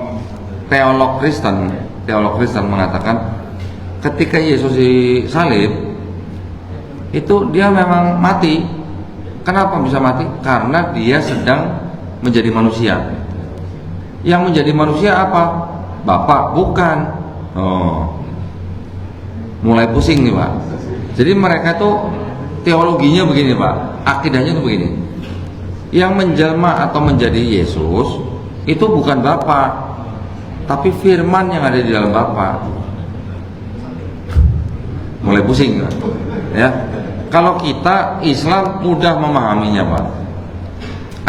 teolog Kristen mengatakan ketika Yesus disalib itu dia memang mati. Kenapa bisa mati? Karena dia sedang menjadi manusia. Yang menjadi manusia apa? Bapak? Bukan. Oh, mulai pusing nih Pak. Jadi mereka tuh teologinya begini Pak, akidahnya tuh begini. Yang menjelma atau menjadi Yesus itu bukan Bapa, tapi firman yang ada di dalam Bapa. Mulai pusing Pak. Ya. Kalau kita Islam mudah memahaminya Pak.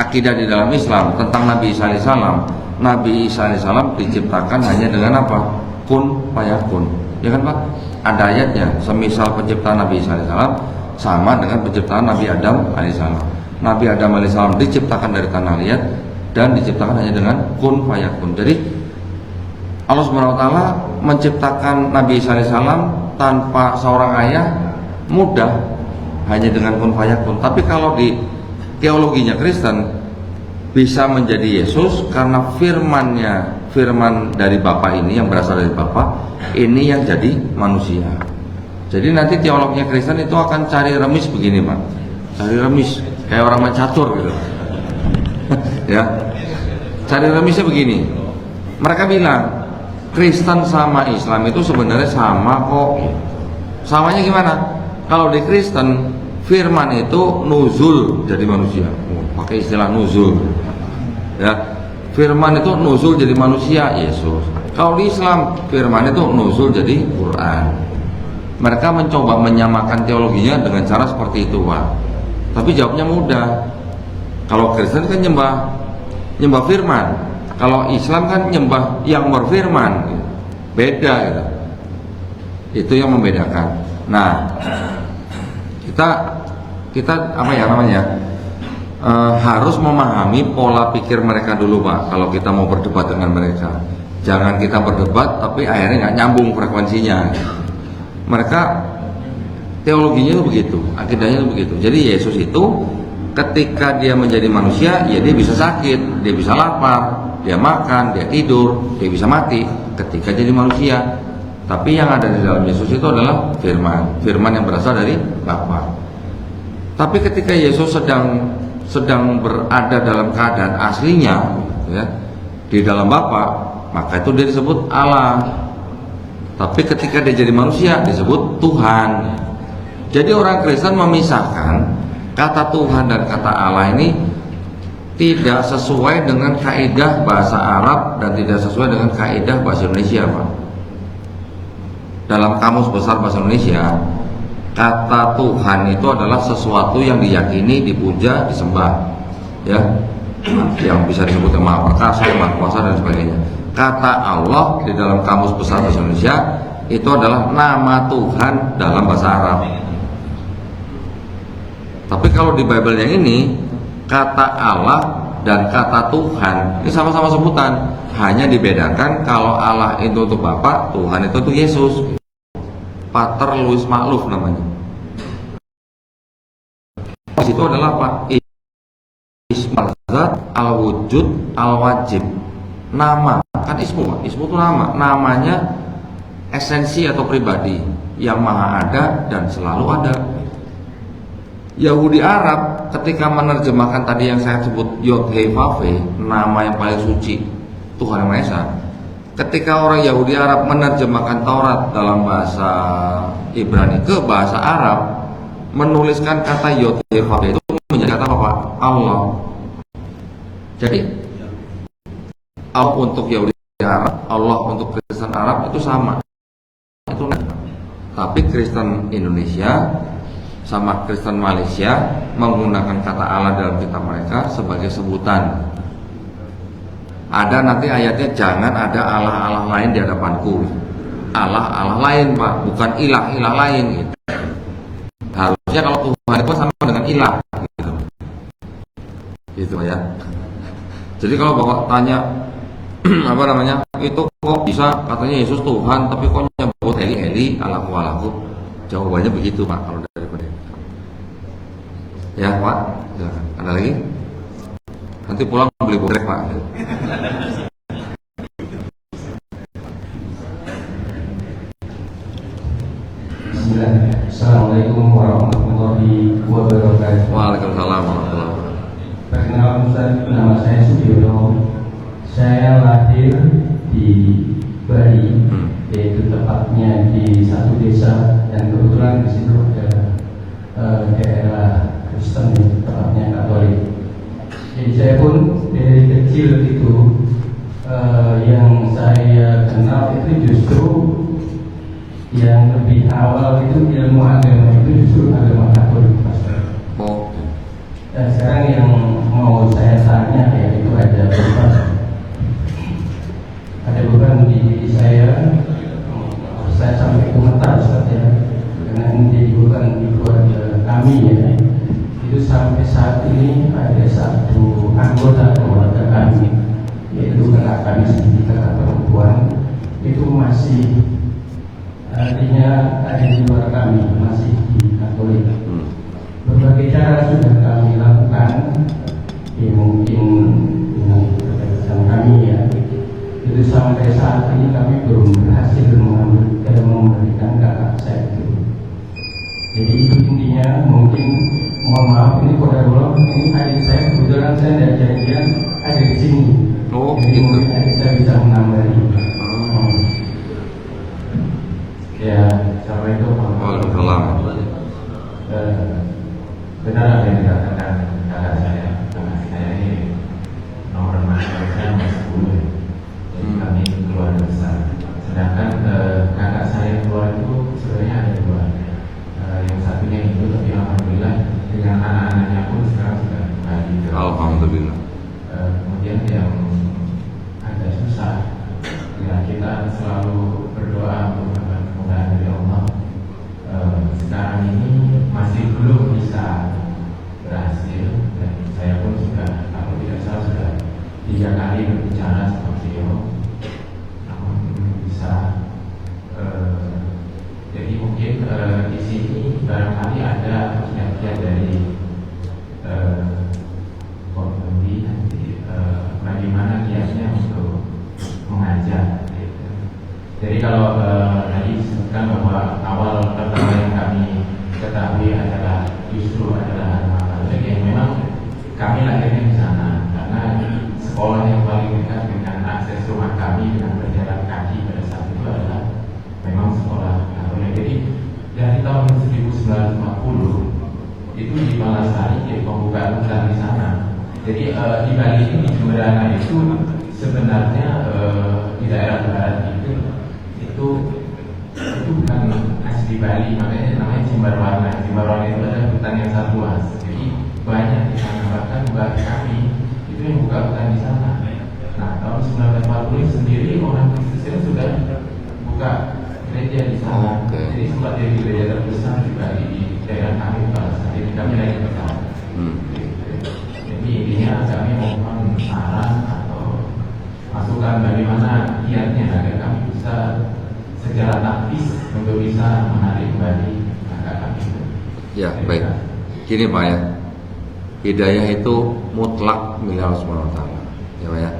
Akidah di dalam Islam tentang Nabi Isa alaihissalam. Nabi Isa alaihissalam diciptakan hanya dengan apa? Kun fayakun. Ya kan Pak? Ada ayatnya. Semisal penciptaan Nabi Isa alaihissalam sama dengan penciptaan Nabi Adam alaihissalam. Nabi Adam alaihissalam diciptakan dari tanah liat dan diciptakan hanya dengan kun fayakun. Jadi Allah Subhanahu wa taala menciptakan Nabi Isa alaihissalam tanpa seorang ayah mudah, hanya dengan kun fayakun. Tapi kalau di teologinya Kristen bisa menjadi Yesus karena firman dari Bapa ini yang berasal dari Bapa ini yang jadi manusia. Jadi nanti teologinya Kristen itu akan cari remis begini Pak, cari remis kayak orang main catur gitu. Ya, cari remisnya begini. Mereka bilang Kristen sama Islam itu sebenarnya sama kok. Samanya gimana? Kalau di Kristen firman itu nuzul jadi manusia. Pakai istilah nuzul. Ya. Firman itu nuzul jadi manusia, Yesus. Kalau di Islam firman itu nuzul jadi Quran. Mereka mencoba menyamakan teologinya dengan cara seperti itu, Pak. Tapi jawabnya mudah. Kalau Kristen kan nyembah firman. Kalau Islam kan nyembah yang berfirman. Beda gitu. Itu yang membedakan. Nah, kita apa ya namanya harus memahami pola pikir mereka dulu Pak. Kalau kita mau berdebat dengan mereka, jangan kita berdebat tapi akhirnya nggak nyambung frekuensinya. Mereka teologinya itu begitu, akidahnya itu begitu. Jadi Yesus itu ketika dia menjadi manusia, ya dia bisa sakit, dia bisa lapar, dia makan, dia tidur, dia bisa mati ketika jadi manusia. Tapi yang ada di dalam Yesus itu adalah firman yang berasal dari Bapa. Tapi ketika Yesus sedang berada dalam keadaan aslinya, ya, di dalam Bapa, maka itu dia disebut Allah. Tapi ketika dia jadi manusia disebut Tuhan. Jadi orang Kristen memisahkan kata Tuhan dan kata Allah ini tidak sesuai dengan kaidah bahasa Arab dan tidak sesuai dengan kaidah bahasa Indonesia, Pak. Dalam Kamus Besar Bahasa Indonesia, kata Tuhan itu adalah sesuatu yang diyakini, dipuja, disembah, ya, yang bisa disebut Maha Perkasa, Maha Kuasa dan sebagainya. Kata Allah di dalam Kamus Besar Bahasa Indonesia itu adalah nama Tuhan dalam bahasa Arab. Tapi kalau di Bible yang ini, kata Allah dan kata Tuhan ini sama-sama sebutan, hanya dibedakan kalau Allah itu untuk Bapa, Tuhan itu untuk Yesus. Pater Louis Makluf namanya. Itu adalah apa? Ismul Zat, Al-Wujud, Al-Wajib. Nama, kan ismu itu nama. Namanya esensi atau pribadi yang maha ada dan selalu ada. Yahudi Arab ketika menerjemahkan tadi yang saya sebut Yod He Vav He, nama yang paling suci, Tuhan Yang Maha Esa. Ketika orang Yahudi Arab menerjemahkan Taurat dalam bahasa Ibrani ke bahasa Arab, menuliskan kata Yod He Vav He itu menjadi kata apa? Allah. Jadi Allah untuk Yahudi Arab, Allah untuk Kristen Arab itu sama. Itu. Tapi Kristen Indonesia sama Kristen Malaysia menggunakan kata Allah dalam kitab mereka sebagai sebutan. Ada nanti ayatnya, jangan ada Allah-Allah lain di hadapanku. Allah-Allah lain, Pak, bukan ilah-ilah lain gitu. Harusnya kalau Tuhan itu sama dengan ilah gitu. Gitu ya. Jadi kalau bapak tanya apa namanya, itu kok bisa katanya Yesus Tuhan tapi kok nyebut Eli alaku, jawabannya begitu Pak kalau dari pendeta. Ya Pak, silakan. Ada lagi? Nanti pulang beli bobrek Pak. Assalamualaikum warahmatullahi wabarakatuh. Waalaikumsalam warahmatullahi wabarakatuh. Perkenalkan Ustaz, nama saya Sudiono. Saya lahir di Bali, yaitu tepatnya di satu desa, dan kebetulan di situ ada daerah Kristen, tepatnya Katolik. Jadi saya pun dari kecil itu yang saya kenal itu justru yang lebih awal itu ilmu agama itu justru agama Katolik, Mas. Oh. Dan sekarang yang mau saya tanya yaitu ada beban di diri saya sampai gemetar saja karena ini jadi beban di keluarga kami ya. Itu sampai saat ini ada satu anggota keluarga kami, yaitu kakak kami sendiri, kakak perempuan, itu masih artinya ada di luar kami, masih di Katolik. Berbagai cara sudah kami lakukan, ya mungkin dengan ketegasan kami ya. Itu sampai saat ini kami belum berhasil memberikan kakak saya itu. Jadi itu intinya. Mungkin mohon maaf ini kodarullah, ini adik saya kebetulan saya tidak janjian ada di sini. Oh, jadi gitu. mungkin adik saya bisa menambahi. Ya, Assalamualaikum warahmatullahi wabarakatuh. Benar apa yang dikatakan kakak saya. Kakak saya ini nomor saya masih 10. Jadi kami keluarga besar. Sedangkan kakak saya keluar itu sebenarnya ada 2. Yang satunya itu, tapi alhamdulillah dengan anak-anaknya pun sekarang sudah kembali ke. Alhamdulillah. Kemudian yang agak susah, ya kita selalu berdoa untuk kemudahan dari Allah. Sekarang ini masih belum bisa berhasil, dan saya pun sudah, kalau tidak salah sudah 3 kali berbicara seperti itu, namun belum bisa. Jadi mungkin di sini barangkali ada perhatian dari komite nanti bagaimana niatnya untuk mengajar. Gitu. Jadi kalau tadi disebutkan bahwa awal pertama yang kami ketahui adalah justru adalah Katolik, yang memang kami lahirnya di sana karena sekolah yang paling dekat dengan akses rumah kami dengan berjalan kaki pada saat itu adalah memang sekolah Katolik. Jadi dari tahun 1950 itu di Palasari di pembukaan besar di sana. Jadi di Bali ini di Jemberana itu sebenarnya di daerah barat itu bukan asli Bali, makanya namanya Jimbarwana. Jimbarwana itu ada hutan yang sangat luas, jadi banyak di sana. Bahkan bagi kami itu yang buka hutan di sana. Nah, tahun 1940 sendiri orang Kristen sudah buka gereja di sana. Jadi sempat jadi gereja terbesar juga di daerah kami pada saat ini. Kami lagi pertama. Jadi intinya kami mohon saran atau masukan bagaimana kiatnya agar kami bisa secara taktis untuk bisa menarik kembali kakak kami. Ya, baik. Gini Pak ya, hidayah itu mutlak milik Allah Subhanahu wa taala. Ya Pak ya.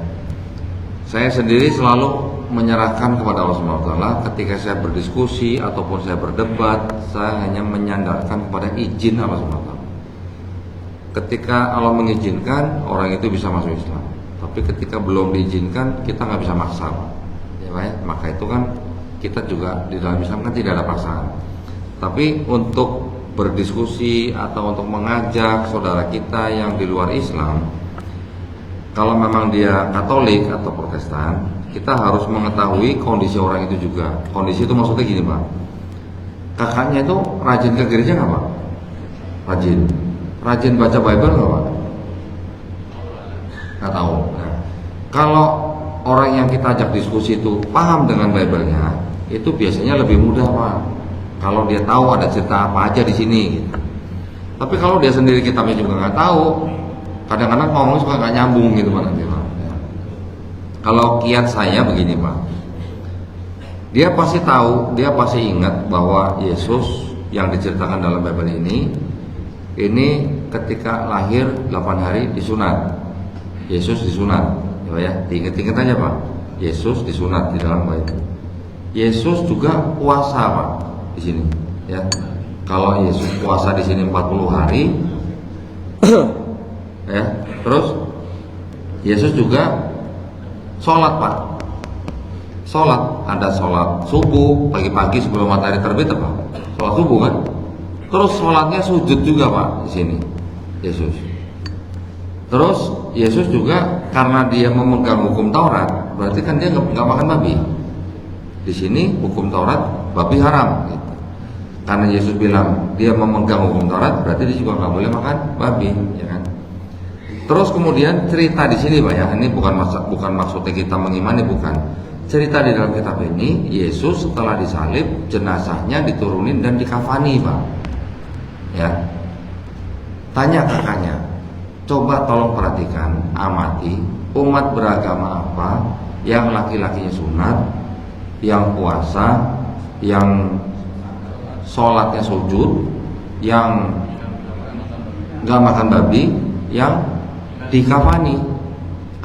Saya sendiri selalu menyerahkan kepada Allah Subhanahu wa taala ketika saya berdiskusi ataupun saya berdebat, saya hanya menyandarkan kepada izin Allah Subhanahu wa taala. Ketika Allah mengizinkan, orang itu bisa masuk Islam. Tapi ketika belum diizinkan, kita nggak bisa maksa, Pak. Ya Pak ya. Maka itu kan kita juga di dalam Islam kan tidak ada paksaan. Tapi untuk berdiskusi atau untuk mengajak saudara kita yang di luar Islam, kalau memang dia Katolik atau Protestan, kita harus mengetahui kondisi orang itu juga. Kondisi itu maksudnya gini Pak, kakaknya itu rajin ke gereja nggak Pak? Rajin baca Bible nggak Pak? Nggak tahu. Nah, kalau orang yang kita ajak diskusi itu paham dengan Bible-nya, itu biasanya lebih mudah Pak. Kalau dia tahu ada cerita apa aja di sini. Gitu. Tapi kalau dia sendiri kitabnya juga nggak tahu, kadang-kadang ngomong suka nggak nyambung gitu Pak nanti Pak. Kalau kiat saya begini Pak, dia pasti tahu, dia pasti ingat bahwa Yesus yang diceritakan dalam Bible ini ketika lahir 8 hari disunat. Yesus disunat, ya, diingat-ingat aja Pak. Yesus disunat di dalam Bible. Yesus juga puasa Pak di sini, ya. Kalau Yesus puasa di sini 40 hari, ya, terus Yesus juga sholat Pak. Sholat, ada sholat subuh pagi-pagi sebelum matahari terbit apa? Sholat subuh kan? Terus sholatnya sujud juga Pak di sini Yesus. Terus Yesus juga karena dia memegang hukum Taurat, berarti kan dia nggak makan babi. Di sini hukum Taurat babi haram. Gitu. Karena Yesus bilang dia memegang hukum Taurat, berarti dia juga nggak boleh makan babi, ya kan? Terus kemudian cerita di sini Pak ya, ini bukan maksudnya kita mengimani, bukan. Cerita di dalam kitab ini, Yesus setelah disalib, jenazahnya diturunin dan dikafani Pak. Ya. Tanya kakaknya, coba tolong perhatikan, amati umat beragama apa yang laki-lakinya sunat, yang puasa, yang sholatnya sujud, yang nggak makan babi, yang dikafani,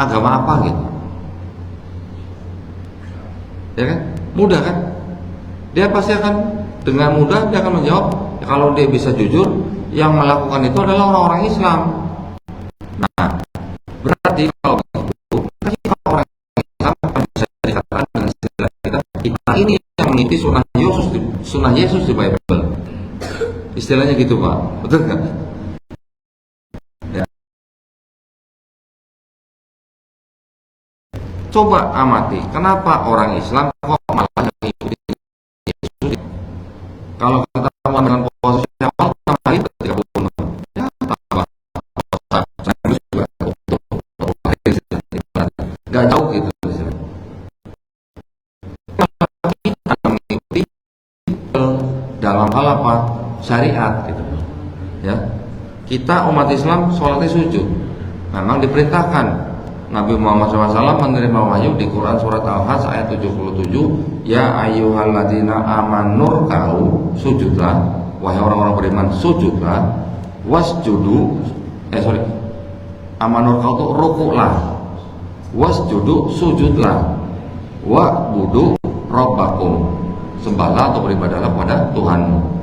agama apa gitu, ya kan? Mudah kan? Dia pasti akan dengan mudah dia akan menjawab, ya, kalau dia bisa jujur, yang melakukan itu adalah orang-orang Islam. Nah, berarti kalau begitu, ketika orang Islam akan bisa dikatakan dengan istilah kita ini yang mengikuti sunnah Yesus di Bible. Istilahnya gitu Pak, betul kan? Coba amati, kenapa orang Islam kok malah mengikuti Yesus? Kalau kita mulai dengan puasa Syawal, hari 30, ya tambah puasa juga nggak jauh gitu. Kita mengikuti dalam hal apa? Syariat gitu, ya. Kita umat Islam sholatnya sujud, memang diperintahkan. Nabi Muhammad SAW menerima wahyu di Quran surat Al-Hajj ayat 77, ya ayyuhalladzina amanur kau sujudlah, wahai orang-orang beriman sujudlah, wasjudu amanur kau itu rukuklah, wasjudu sujudlah, wa budu robbakum, sembahlah atau beribadahlah kepada Tuhanmu.